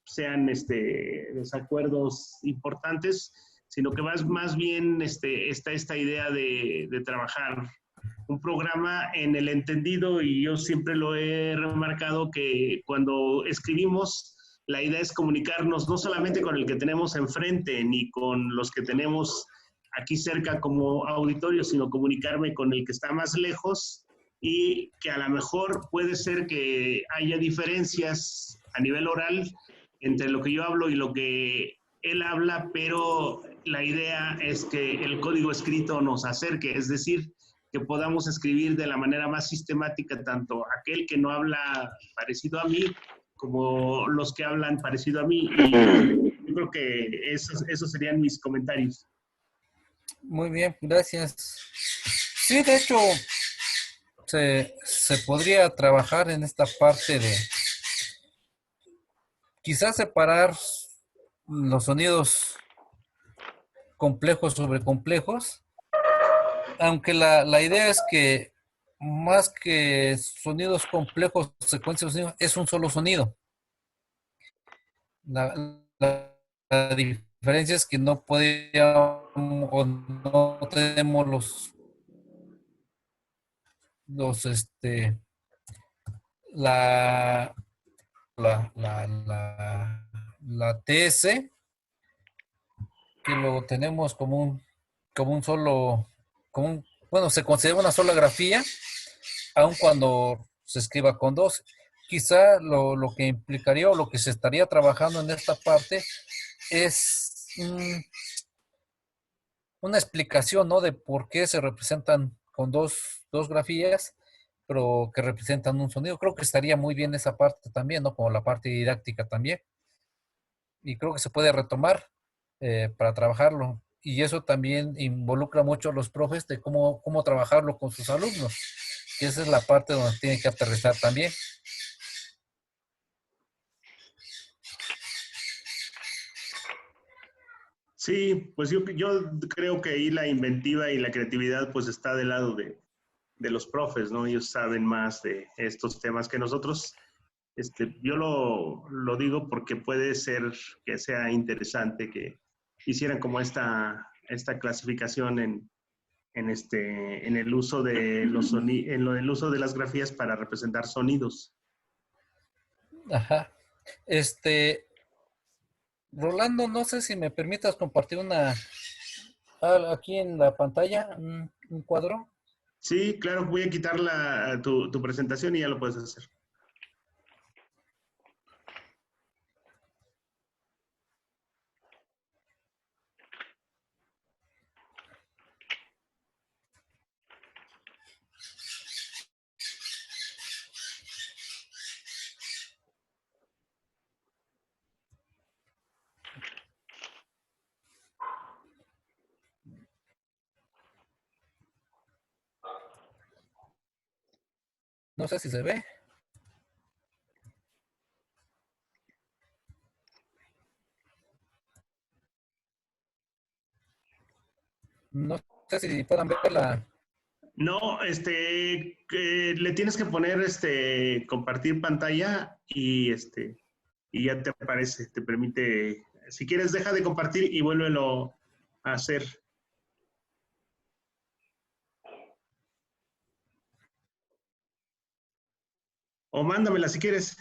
sean desacuerdos importantes, sino que más bien está esta idea de trabajar un programa en el entendido, y yo siempre lo he remarcado que cuando escribimos, la idea es comunicarnos no solamente con el que tenemos enfrente ni con los que tenemos aquí cerca como auditorio, sino comunicarme con el que está más lejos, y que a lo mejor puede ser que haya diferencias a nivel oral entre lo que yo hablo y lo que él habla, pero la idea es que el código escrito nos acerque, es decir, que podamos escribir de la manera más sistemática tanto aquel que no habla parecido a mí como los que hablan parecido a mí. Y yo creo que esos serían mis comentarios. Muy bien, gracias. Sí, de hecho, se podría trabajar en esta parte de quizás separar los sonidos complejos sobre complejos, aunque la idea es que más que sonidos complejos, secuencias de sonidos, es un solo sonido. La diferencia es que no podíamos o no tenemos los la la TS, que lo tenemos como un solo, bueno, se considera una sola grafía, aun cuando se escriba con dos. Quizá lo que implicaría o lo que se estaría trabajando en esta parte es una explicación, ¿no? De por qué se representan con dos grafías, pero que representan un sonido. Creo que estaría muy bien esa parte también, ¿no? Como la parte didáctica también. Y creo que se puede retomar para trabajarlo. Y eso también involucra mucho a los profes de cómo trabajarlo con sus alumnos, que esa es la parte donde tiene que aterrizar también. Sí, pues yo creo que ahí la inventiva y la creatividad pues está del lado de los profes, ¿no? Ellos saben más de estos temas que nosotros. Yo lo digo porque puede ser que sea interesante que hicieran como esta clasificación en el uso de el uso de las grafías para representar sonidos. Ajá. Rolando, no sé si me permitas compartir aquí en la pantalla, un cuadro. Sí, claro, voy a quitar tu presentación y ya lo puedes hacer. No sé si se ve. No sé si puedan ver la... No, le tienes que poner compartir pantalla y ya te aparece, te permite, si quieres deja de compartir y vuélvelo a hacer. O mándamela si quieres.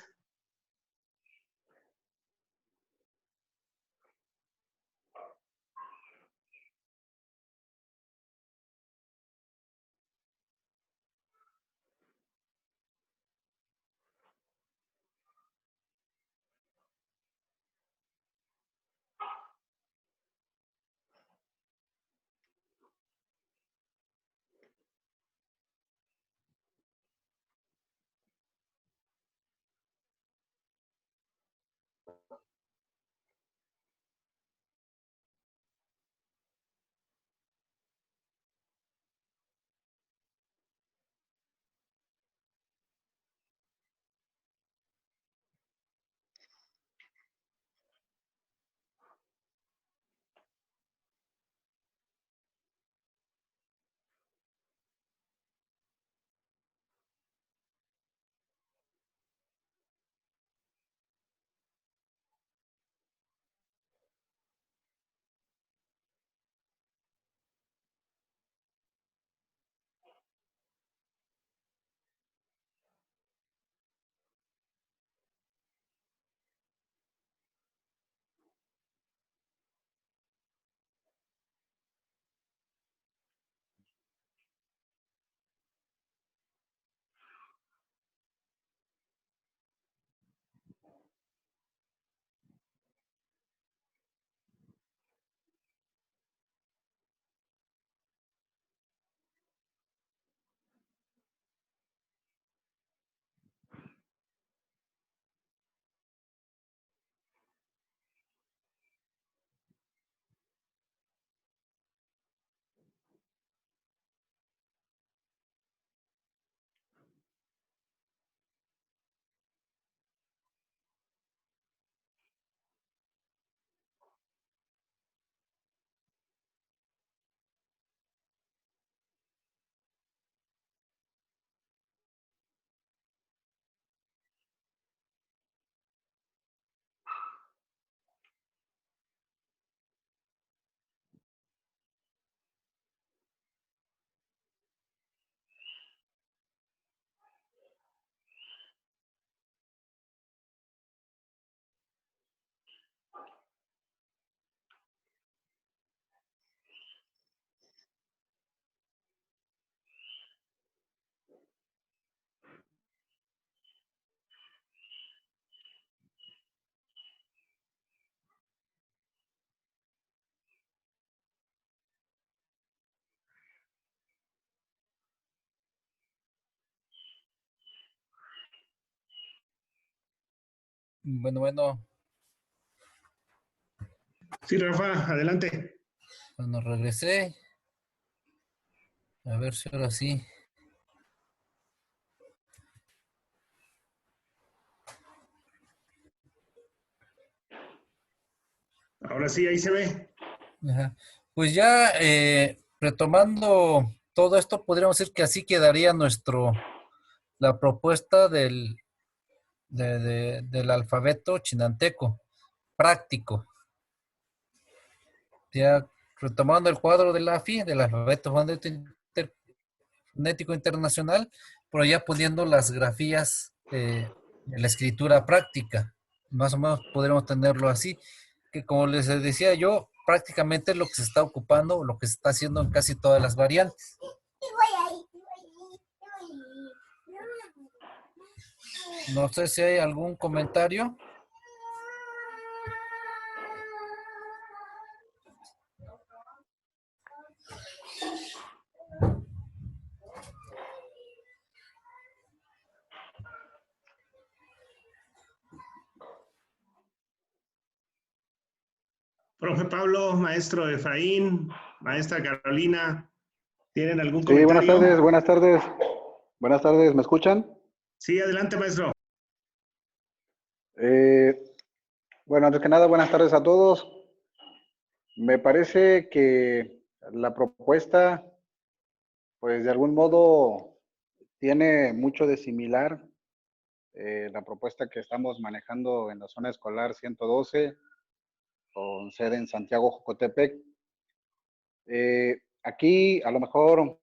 Bueno, Sí, Rafa, adelante. bueno, regresé. A ver si ahora sí. Ahora sí, ahí se ve. Ajá. Pues ya retomando todo esto, podríamos decir que así quedaría la propuesta del alfabeto chinanteco práctico. Ya retomando el cuadro de la AFI, del alfabeto fonético internacional, pero ya poniendo las grafías de la escritura práctica. Más o menos podríamos tenerlo así, que como les decía yo, prácticamente es lo que se está ocupando, lo que se está haciendo en casi todas las variantes. No sé si hay algún comentario. Profe Pablo, maestro Efraín, maestra Carolina, ¿tienen algún Sí, buenas comentario? tardes, buenas tardes. Buenas tardes, ¿me escuchan? Sí, adelante, maestro. Eh, bueno, antes que nada, buenas tardes a todos. Me parece que la propuesta, pues de algún modo, tiene mucho de similar. La propuesta que estamos manejando en la zona escolar 112, con sede en Santiago, Jocotepec. Aquí, a lo mejor,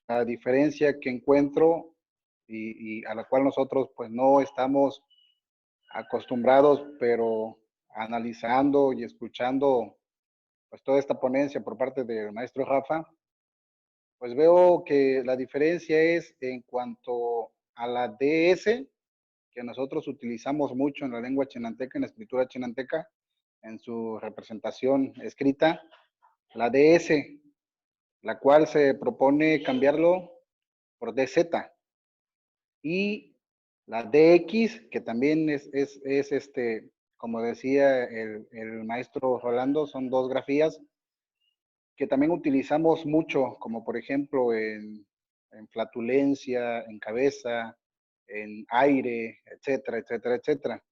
la diferencia que encuentro y a la cual nosotros, pues, no estamos acostumbrados, pero analizando y escuchando pues toda esta ponencia por parte del maestro Rafa, pues veo que la diferencia es en cuanto a la DS, que nosotros utilizamos mucho en la lengua chinanteca, en la escritura chinanteca, en su representación escrita, la DS, la cual se propone cambiarlo por DZ, y la DX, que también como decía el maestro Rolando, son dos grafías que también utilizamos mucho, como por ejemplo en flatulencia, en cabeza, en aire, etcétera, etcétera, etcétera.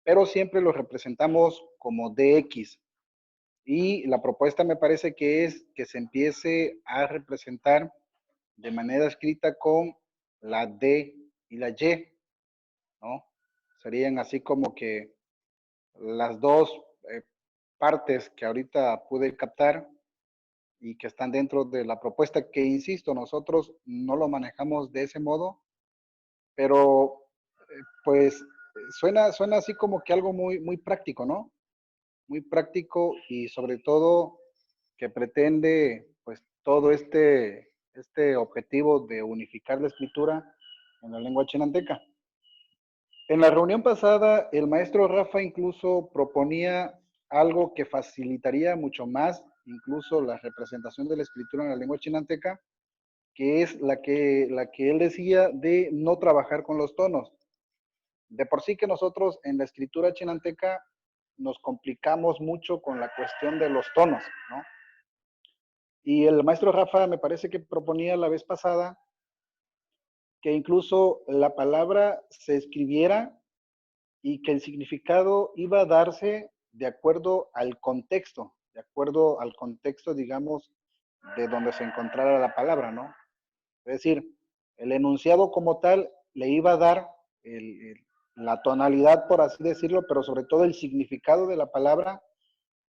Pero siempre lo representamos como DX. Y la propuesta me parece que es que se empiece a representar de manera escrita con la D y la Y, ¿no? Serían así como que las dos eh, partes que ahorita pude captar y que están dentro de la propuesta, que insisto, nosotros no lo manejamos de ese modo, pero pues suena así como que algo muy práctico, ¿no? Muy práctico y sobre todo que pretende pues todo este objetivo de unificar la escritura en la lengua chinanteca. En la reunión pasada, el maestro Rafa incluso proponía algo que facilitaría mucho más, incluso la representación de la escritura en la lengua chinanteca, que es la que él decía de no trabajar con los tonos. De por sí que nosotros en la escritura chinanteca nos complicamos mucho con la cuestión de los tonos, ¿no? Y el maestro Rafa me parece que proponía la vez pasada que incluso la palabra se escribiera y que el significado iba a darse de acuerdo al contexto, digamos, de donde se encontrara la palabra, ¿no? Es decir, el enunciado como tal le iba a dar la tonalidad, por así decirlo, pero sobre todo el significado de la palabra,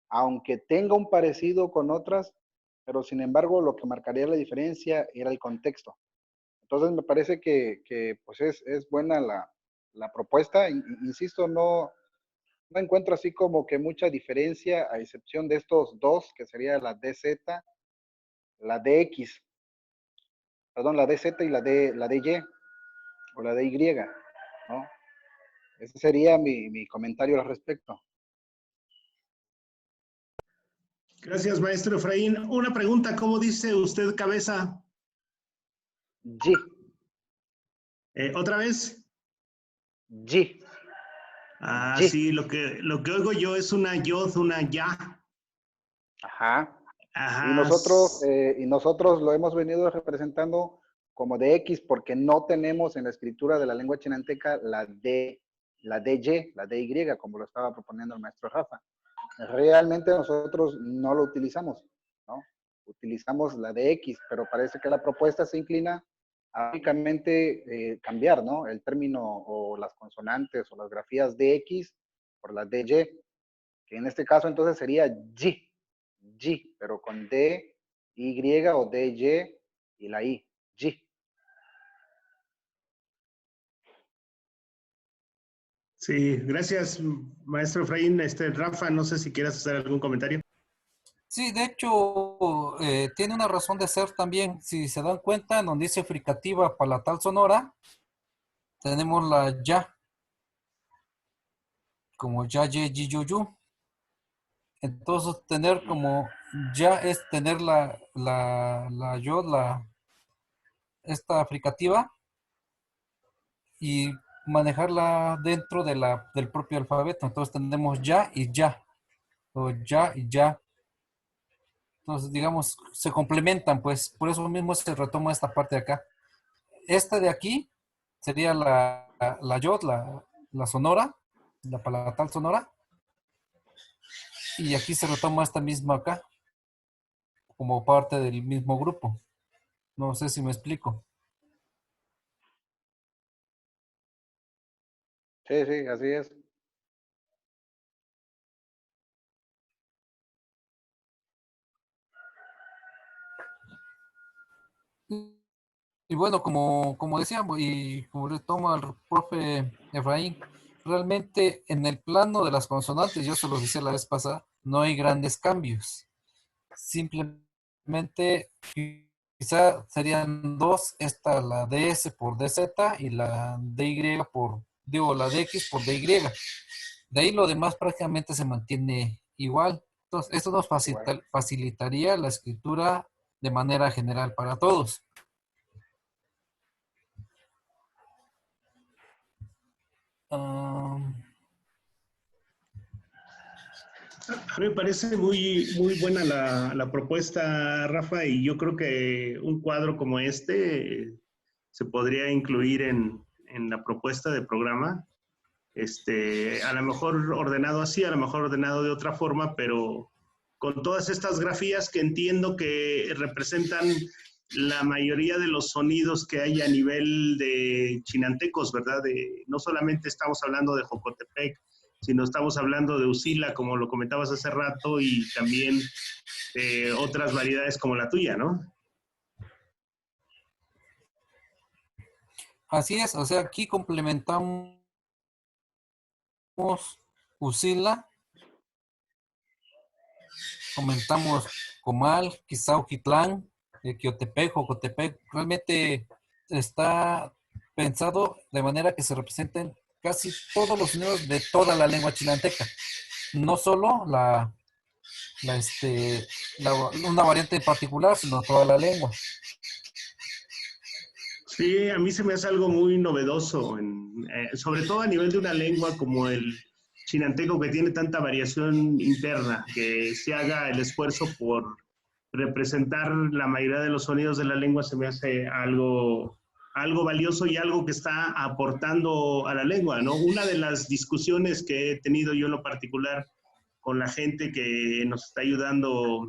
aunque tenga un parecido con otras, pero sin embargo lo que marcaría la diferencia era el contexto. Entonces me parece que pues es buena la propuesta. Insisto, no encuentro así como que mucha diferencia, a excepción de estos dos, que sería la DZ, la DX, perdón, la DZ y la DY, o la DY, ¿no? Ese sería mi comentario al respecto. Gracias, maestro Efraín. Una pregunta, ¿cómo dice usted cabeza? Y. ¿Otra vez? Y. Ah, Y. sí, lo que oigo yo es una yod, una ya. Ajá. Ajá. Y nosotros lo hemos venido representando como de X porque no tenemos en la escritura de la lengua chinanteca la DY, la DY, como lo estaba proponiendo el maestro Rafa. Realmente nosotros no lo utilizamos, ¿no? Utilizamos la de X, pero parece que la propuesta se inclina a únicamente cambiar, ¿no? El término o las consonantes o las grafías de X por las de Y, que en este caso entonces sería Y, pero con D, Y o DY y la I, Y. Sí, gracias, maestro Efraín. Rafa, no sé si quieras hacer algún comentario. Sí, de hecho, tiene una razón de ser también. Si se dan cuenta, en donde dice fricativa palatal sonora, tenemos la ya, como ya, ye, yi, yu, yu. Entonces, tener como ya es tener esta fricativa y manejarla dentro de del propio alfabeto. Entonces, tenemos ya y ya, o ya y ya. Entonces, digamos, se complementan, pues por eso mismo se retoma esta parte de acá. Esta de aquí sería la yod, la sonora, la palatal sonora. Y aquí se retoma esta misma acá, como parte del mismo grupo. No sé si me explico. Sí, sí, así es. Y bueno, como decíamos, y como retoma el profe Efraín, realmente en el plano de las consonantes, yo se lo decía la vez pasada, no hay grandes cambios. Simplemente quizá serían dos, esta la DS por DZ y la DY la DX por DY. De ahí lo demás prácticamente se mantiene igual. Entonces, esto nos facilitaría la escritura de manera general para todos. A mí me parece muy buena la propuesta, Rafa, y yo creo que un cuadro como este se podría incluir en la propuesta de programa. A lo mejor ordenado así, a lo mejor ordenado de otra forma, pero con todas estas grafías que entiendo que representan la mayoría de los sonidos que hay a nivel de chinantecos, ¿verdad? No solamente estamos hablando de Jocotepec, sino estamos hablando de Usila, como lo comentabas hace rato, y también otras variedades como la tuya, ¿no? Así es, o sea, aquí complementamos Usila, comentamos Comal, Quizauquitlán, Quiotepec, Jocotepec. Realmente está pensado de manera que se representen casi todos los sonidos de toda la lengua chinanteca. No solo una variante en particular, sino toda la lengua. Sí, a mí se me hace algo muy novedoso, sobre todo a nivel de una lengua como el chinanteco, que tiene tanta variación interna, que se haga el esfuerzo por representar la mayoría de los sonidos de la lengua, se me hace algo valioso y algo que está aportando a la lengua, ¿no? Una de las discusiones que he tenido yo en lo particular con la gente que nos está ayudando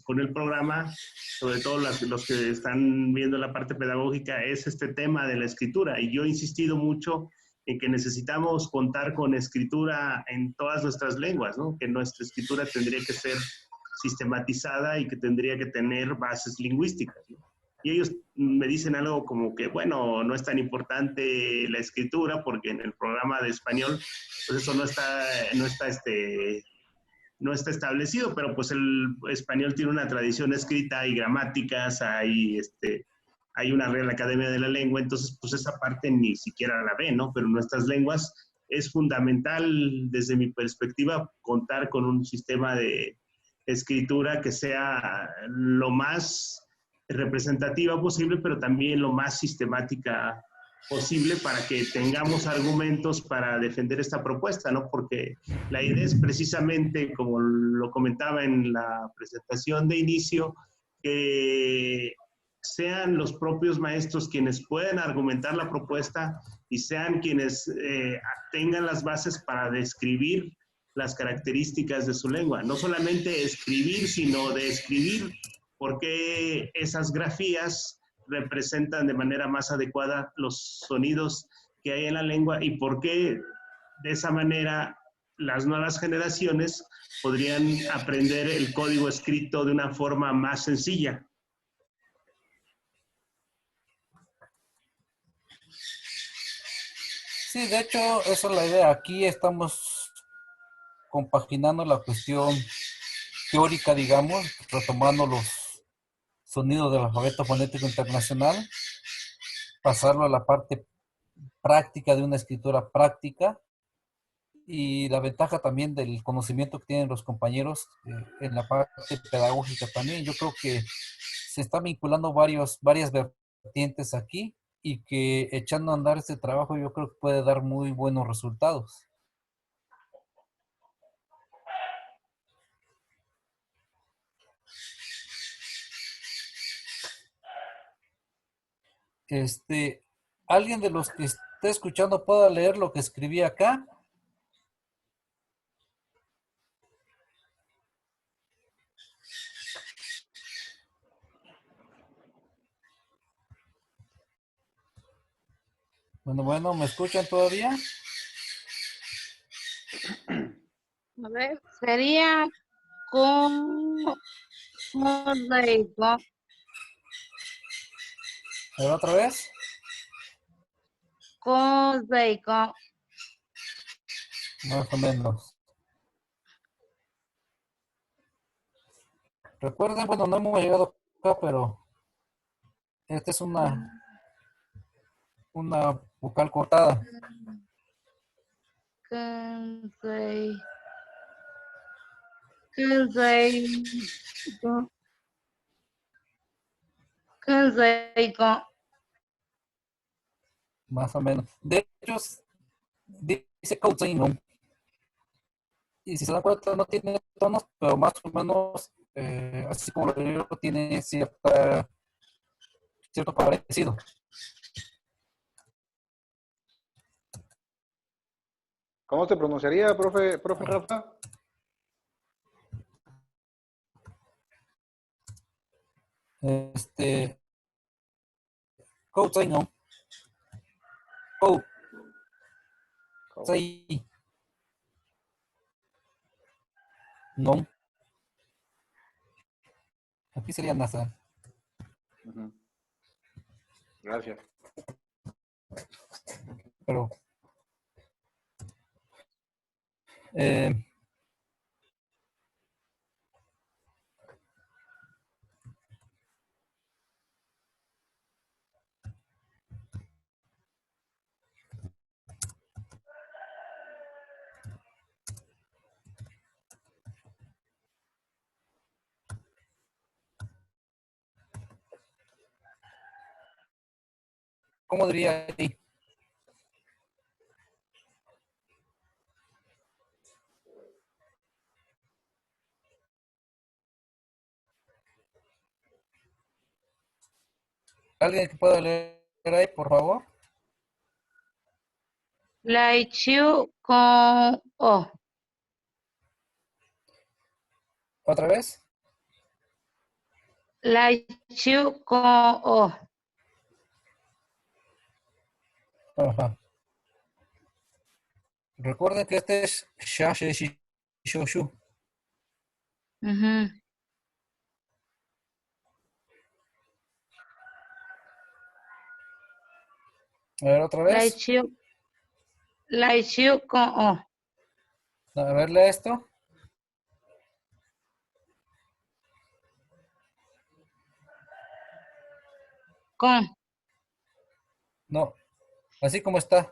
con el programa, sobre todo los que están viendo la parte pedagógica, es este tema de la escritura. Y yo he insistido mucho en que necesitamos contar con escritura en todas nuestras lenguas, ¿no? Que nuestra escritura tendría que ser sistematizada y que tendría que tener bases lingüísticas, ¿no? Y ellos me dicen algo como que, bueno, no es tan importante la escritura porque en el programa de español, pues eso no está establecido, pero pues el español tiene una tradición escrita, hay gramáticas, hay una Real Academia de la Lengua, entonces pues esa parte ni siquiera la ve, ¿no? Pero en nuestras lenguas es fundamental, desde mi perspectiva, contar con un sistema de escritura que sea lo más representativa posible, pero también lo más sistemática posible para que tengamos argumentos para defender esta propuesta, ¿no? Porque la idea es precisamente, como lo comentaba en la presentación de inicio, que sean los propios maestros quienes puedan argumentar la propuesta y sean quienes tengan las bases para describir las características de su lengua. No solamente escribir, sino describir por qué esas grafías representan de manera más adecuada los sonidos que hay en la lengua y por qué de esa manera las nuevas generaciones podrían aprender el código escrito de una forma más sencilla. Sí, de hecho, esa es la idea. Aquí estamos compaginando la cuestión teórica, digamos, retomando los sonidos del alfabeto fonético internacional, pasarlo a la parte práctica de una escritura práctica y la ventaja también del conocimiento que tienen los compañeros en la parte pedagógica también. Yo creo que se están vinculando varias vertientes aquí y que echando a andar este trabajo yo creo que puede dar muy buenos resultados. ¿Alguien de los que esté escuchando pueda leer lo que escribí acá? Bueno, ¿me escuchan todavía? A ver, sería código, A ver, otra vez. código. Más o menos. Recuerden, bueno, no hemos llegado acá, pero esta es una vocal cortada. Código. Más o menos. De hecho, dice Coutinho. Y si se dan cuenta, no tiene tonos, pero más o menos, así como lo digo, tiene cierto parecido. ¿Cómo se pronunciaría, profe Rafa? Coutinho. Coutinho. No. Aquí sería nasal. Gracias. Pero ¿cómo diría ahí? ¿Alguien que pueda leer ahí, por favor? Laichu con O. ¿Otra vez? Laichu con O. Ajá. Recuerden que este es Shasheshishoshu. A ver, otra vez. Laichu con O. A ver, lee esto. Con. No, así como está.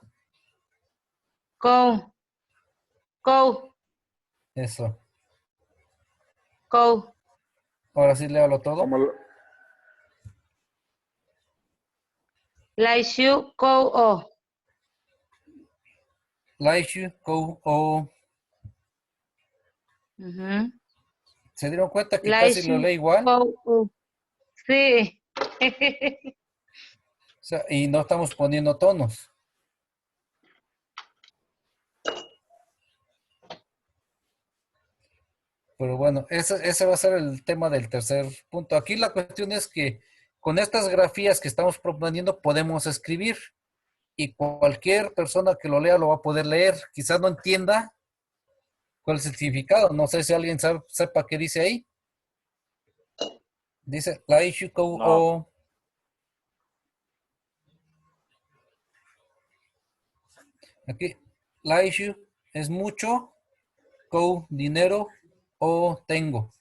Con. Con. Eso. Con. Ahora sí léalo todo. Lai Shu Kou O. Lai Shu Kou O. Ujú. ¿Se dieron cuenta que Lai casi lo Shu lee igual? Kou U. Sí. O sea, y no estamos poniendo tonos. Pero bueno, ese va a ser el tema del tercer punto. Aquí la cuestión es que con estas grafías que estamos proponiendo podemos escribir y cualquier persona que lo lea lo va a poder leer. Quizás no entienda cuál es el significado. No sé si alguien sepa qué dice ahí. Dice la Ishukou No. o aquí la issue es mucho, kou dinero o tengo.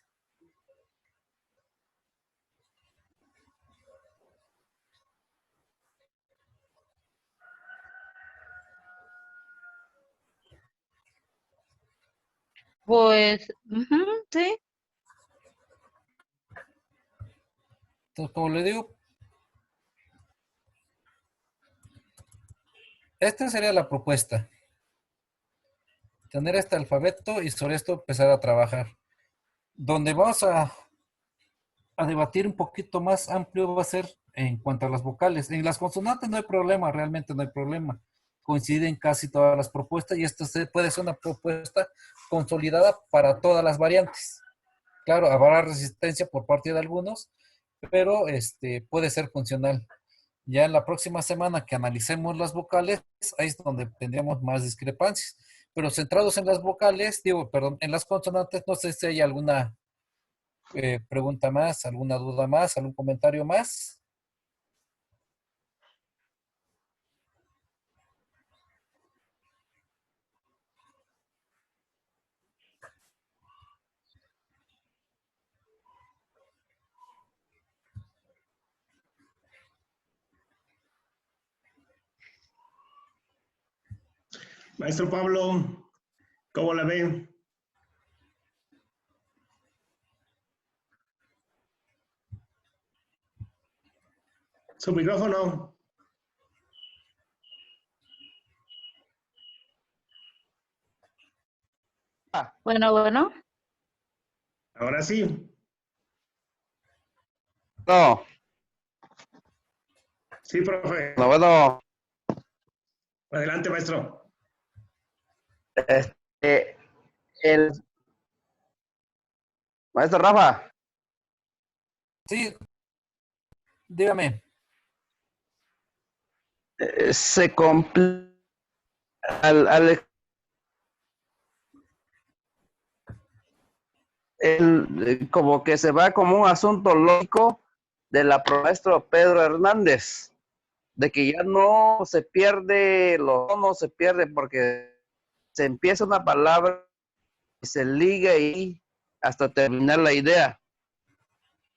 Pues, ujú, sí. Entonces, como le digo, esta sería la propuesta. Tener este alfabeto y sobre esto empezar a trabajar. Donde vamos a debatir un poquito más amplio va a ser en cuanto a las vocales. En las consonantes no hay problema, realmente no hay problema. Coinciden casi todas las propuestas y esto puede ser una propuesta consolidada para todas las variantes. Claro, habrá resistencia por parte de algunos, pero puede ser funcional. Ya en la próxima semana que analicemos las vocales, ahí es donde tendríamos más discrepancias. Pero centrados en las vocales, perdón, en las consonantes, no sé si hay alguna pregunta más, alguna duda más, algún comentario más. Maestro Pablo, ¿cómo la ve? Su micrófono. Bueno. Ahora sí. No, Sí, profe. bueno, Adelante, maestro. el maestro Rafa, Sí, dígame. se complica al como que se va como un asunto lógico de la maestro Pedro Hernández, de que ya no se pierde, no se pierde porque se empieza una palabra y se liga ahí hasta terminar la idea.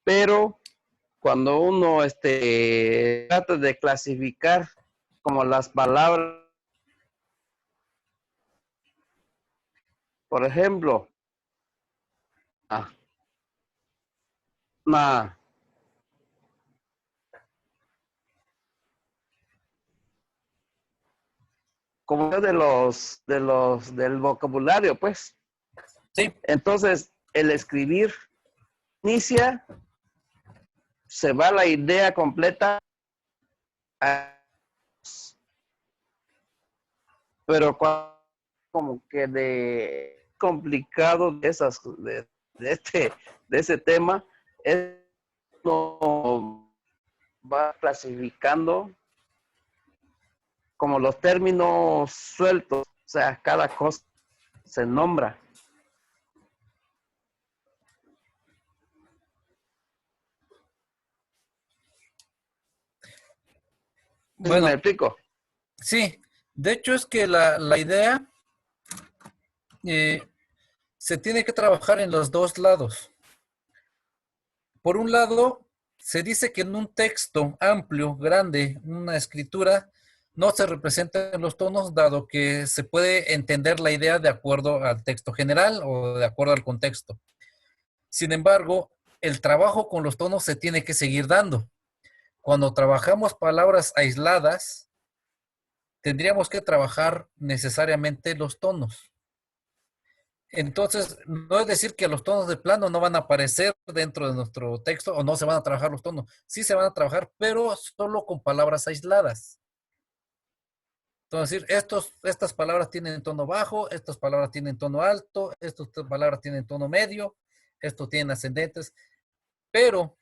Pero cuando uno trata de clasificar como las palabras, por ejemplo, una como del vocabulario, pues. Sí, Entonces, el escribir inicia, se va la idea completa, pero como que de complicado de ese tema, es no va clasificando como los términos sueltos, o sea, cada cosa se nombra. bueno, ¿Me explico? sí. De hecho es que la idea se tiene que trabajar en los dos lados. Por un lado, se dice que en un texto amplio, grande, una escritura, no se representan los tonos, dado que se puede entender la idea de acuerdo al texto general o de acuerdo al contexto. Sin embargo, el trabajo con los tonos se tiene que seguir dando. cuando trabajamos palabras aisladas, tendríamos que trabajar necesariamente los tonos. Entonces, no es decir que los tonos de plano no van a aparecer dentro de nuestro texto o no se van a trabajar los tonos. Sí se van a trabajar, pero solo con palabras aisladas. Entonces, estas palabras tienen tono bajo, estas palabras tienen tono alto, estas palabras tienen tono medio, estos tienen ascendentes, pero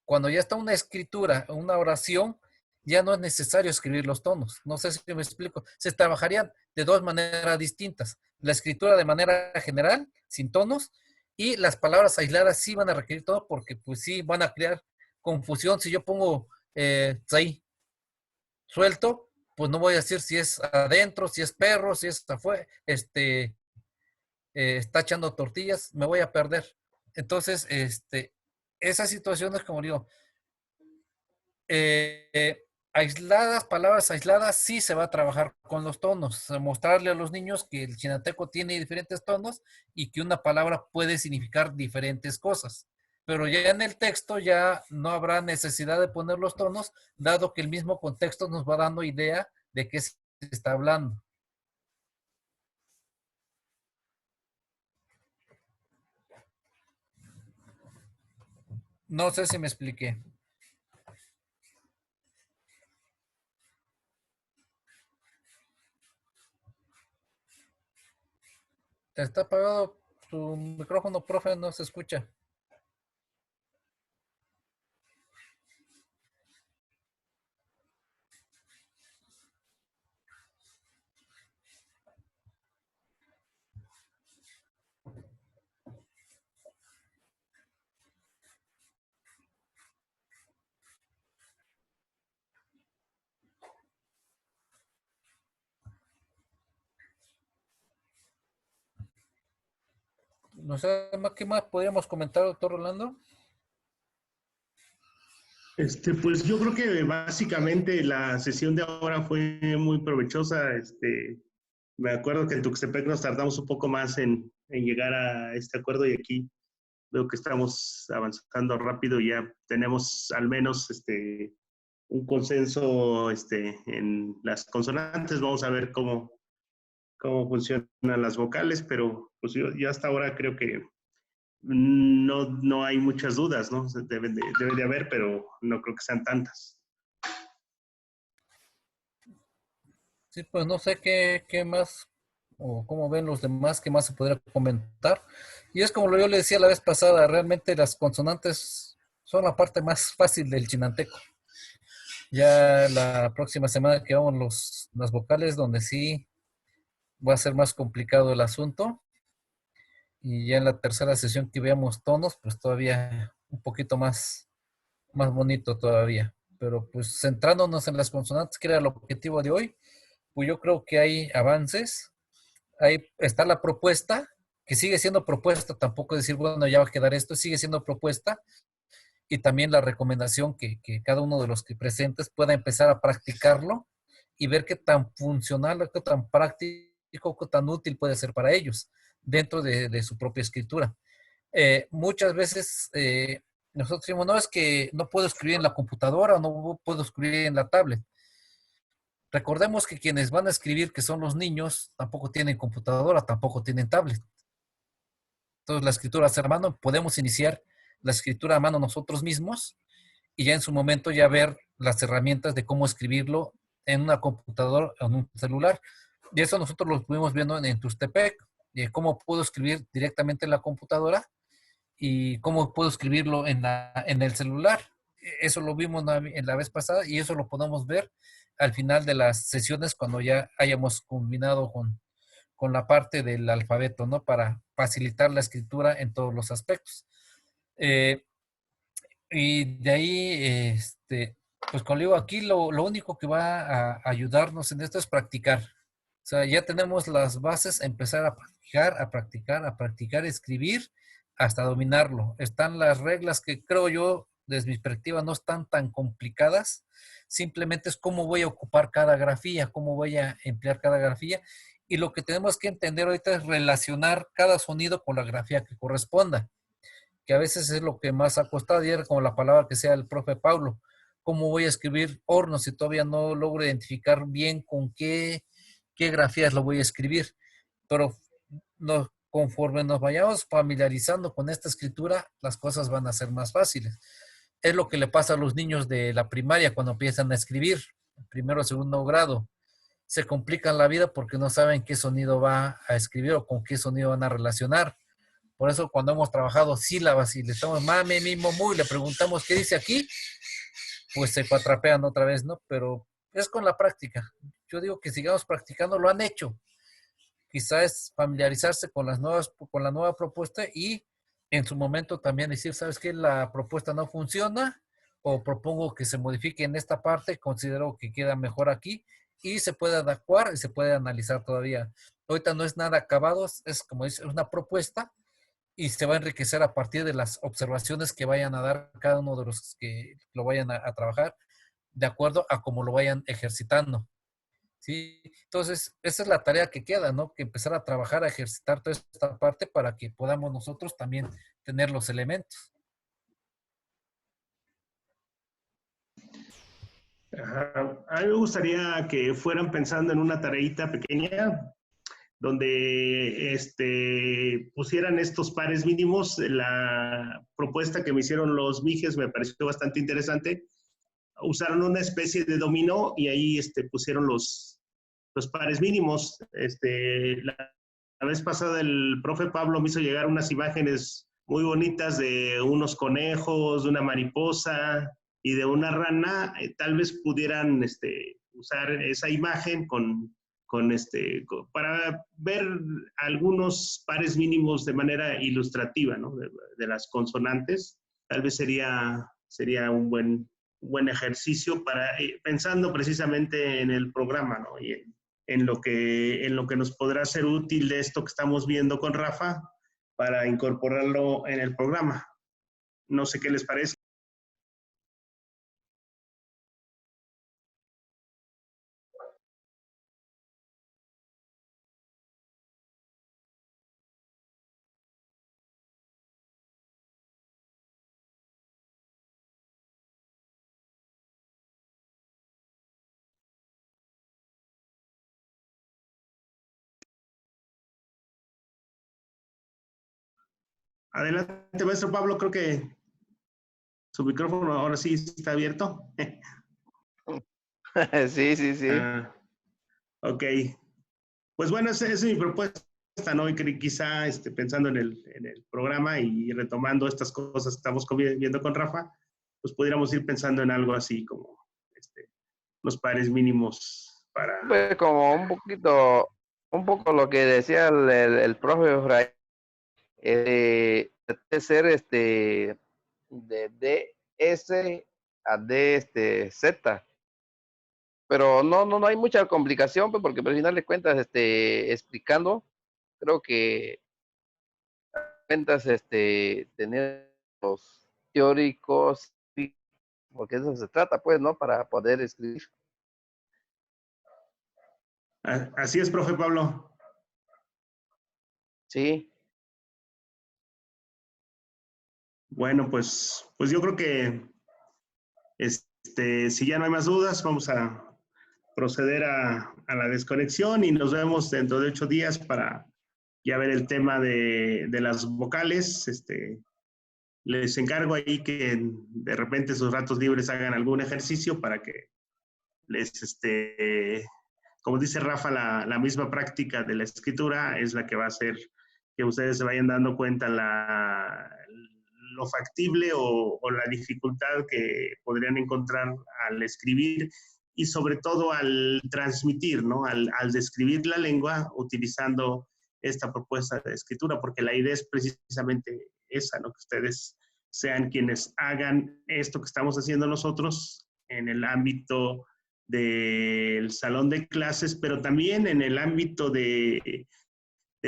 cuando ya está una escritura, una oración, ya no es necesario escribir los tonos. No sé si me explico. Se trabajarían de dos maneras distintas. La escritura de manera general, sin tonos, y las palabras aisladas sí van a requerir todo porque pues sí van a crear confusión. Si yo pongo ahí suelto, pues no voy a decir si es adentro, si es perro, si es afuera, está echando tortillas, me voy a perder. Entonces, esas situaciones, como digo, aisladas, palabras aisladas, sí se va a trabajar con los tonos, mostrarle a los niños que el chinateco tiene diferentes tonos y que una palabra puede significar diferentes cosas. Pero ya en el texto ya no habrá necesidad de poner los tonos, dado que el mismo contexto nos va dando idea de qué se está hablando. No sé si me expliqué. Está apagado tu micrófono, profe, no se escucha. No sé, ¿qué más podríamos comentar, doctor Rolando? Pues yo creo que básicamente la sesión de ahora fue muy provechosa. Me acuerdo que en Tuxtepec nos tardamos un poco más en llegar a este acuerdo y aquí veo que estamos avanzando rápido y ya tenemos al menos un consenso en las consonantes. Vamos a ver cómo funcionan las vocales, pero pues yo hasta ahora creo que no hay muchas dudas, ¿no? Debe de haber, pero no creo que sean tantas. Sí, pues no sé qué más o cómo ven los demás, qué más se podría comentar. Y es como yo le decía la vez pasada, realmente las consonantes son la parte más fácil del chinanteco. Ya la próxima semana que vamos las vocales, donde sí va a ser más complicado el asunto. Y ya en la tercera sesión que veamos tonos, pues todavía un poquito más bonito todavía. Pero pues centrándonos en las consonantes, que era el objetivo de hoy, pues yo creo que hay avances. Ahí está la propuesta, que sigue siendo propuesta, tampoco decir, bueno, ya va a quedar esto, sigue siendo propuesta. Y también la recomendación que cada uno de los que presentes pueda empezar a practicarlo y ver qué tan funcional, qué tan práctico, qué tan útil puede ser para ellos dentro de su propia escritura. Muchas veces nosotros decimos, no, es que no puedo escribir en la computadora o no puedo escribir en la tablet. Recordemos que quienes van a escribir, que son los niños, tampoco tienen computadora, tampoco tienen tablet. Entonces la escritura a mano, podemos iniciar la escritura a mano nosotros mismos y ya en su momento ya ver las herramientas de cómo escribirlo en una computadora o en un celular. Y eso nosotros lo estuvimos viendo en Tuxtepec, cómo puedo escribir directamente en la computadora y cómo puedo escribirlo en el celular. Eso lo vimos en la vez pasada y eso lo podemos ver al final de las sesiones cuando ya hayamos combinado con la parte del alfabeto, ¿no? Para facilitar la escritura en todos los aspectos. Y de ahí, pues como digo, aquí lo único que va a ayudarnos en esto es practicar. O sea, ya tenemos las bases, empezar a practicar, escribir hasta dominarlo. Están las reglas que creo yo, desde mi perspectiva, no están tan complicadas. Simplemente es cómo voy a ocupar cada grafía, cómo voy a emplear cada grafía. Y lo que tenemos que entender ahorita es relacionar cada sonido con la grafía que corresponda, que a veces es lo que más ha costado, y era como la palabra que sea el profe Paulo, ¿cómo voy a escribir horno si todavía no logro identificar bien con qué grafías lo voy a escribir? Pero conforme nos vayamos familiarizando con esta escritura, las cosas van a ser más fáciles. Es lo que le pasa a los niños de la primaria cuando empiezan a escribir, primero o segundo grado. Se complican la vida porque no saben qué sonido va a escribir o con qué sonido van a relacionar. Por eso cuando hemos trabajado sílabas y le estamos mame, mi, momu, y le preguntamos qué dice aquí, pues se cuatrapean otra vez, ¿no? Pero es con la práctica. Yo digo que sigamos practicando, lo han hecho. Quizás es familiarizarse con la nueva propuesta y en su momento también decir, ¿sabes qué? La propuesta no funciona o propongo que se modifique en esta parte, considero que queda mejor aquí y se puede adecuar y se puede analizar todavía. Ahorita no es nada acabado, es como dice, es una propuesta y se va a enriquecer a partir de las observaciones que vayan a dar cada uno de los que lo vayan a trabajar de acuerdo a cómo lo vayan ejercitando. ¿Sí? Entonces, esa es la tarea que queda, ¿no? Que empezar a trabajar, a ejercitar toda esta parte para que podamos nosotros también tener los elementos. Ajá. A mí me gustaría que fueran pensando en una tareita pequeña donde pusieran estos pares mínimos. La propuesta que me hicieron los mijes me pareció bastante interesante. Usaron una especie de dominó y ahí pusieron los pares mínimos. La vez pasada el profe Pablo me hizo llegar unas imágenes muy bonitas de unos conejos, de una mariposa y de una rana. Tal vez pudieran usar esa imagen para ver algunos pares mínimos de manera ilustrativa, ¿no? De las consonantes. Tal vez sería un buen ejercicio pensando precisamente en el programa, ¿no? Y en lo que nos podrá ser útil de esto que estamos viendo con Rafa para incorporarlo en el programa. No sé qué les parece. Adelante, maestro Pablo, creo que su micrófono ahora sí está abierto. Sí. Ok. Pues bueno, esa es mi propuesta, ¿no? Y quizá pensando en el programa y retomando estas cosas que estamos viendo con Rafa, pues pudiéramos ir pensando en algo así como los pares mínimos para... Pues como un poco lo que decía el profe Efraín, de ser de DS a Z. Pero no hay mucha complicación, pues, porque al final de cuentas, explicando, creo que cuentas, tener los teóricos, porque de eso se trata, pues, ¿no? Para poder escribir. Así es, profe Pablo. Sí. Bueno, pues yo creo que si ya no hay más dudas, vamos a proceder a la desconexión y nos vemos dentro de 8 días para ya ver el tema de las vocales. Les encargo ahí que de repente sus ratos libres hagan algún ejercicio para que como dice Rafa, la misma práctica de la escritura es la que va a hacer que ustedes se vayan dando cuenta lo factible o la dificultad que podrían encontrar al escribir y sobre todo al transmitir, ¿no? Al describir la lengua utilizando esta propuesta de escritura, porque la idea es precisamente esa, ¿no? Que ustedes sean quienes hagan esto que estamos haciendo nosotros en el ámbito del salón de clases, pero también en el ámbito de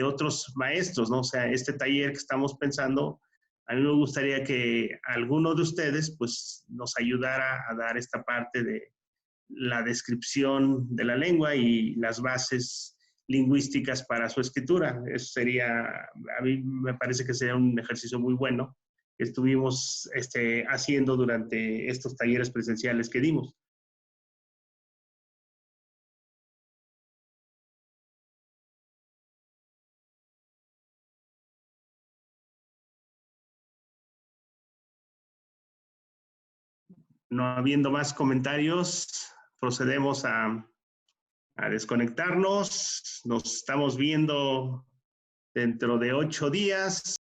otros maestros, ¿no? O sea, este taller que estamos pensando, a mí me gustaría que alguno de ustedes, pues, nos ayudara a dar esta parte de la descripción de la lengua y las bases lingüísticas para su escritura. Eso sería, a mí me parece que sería un ejercicio muy bueno estuvimos haciendo durante estos talleres presenciales que dimos. No habiendo más comentarios, procedemos a desconectarnos. Nos estamos viendo dentro de 8 días.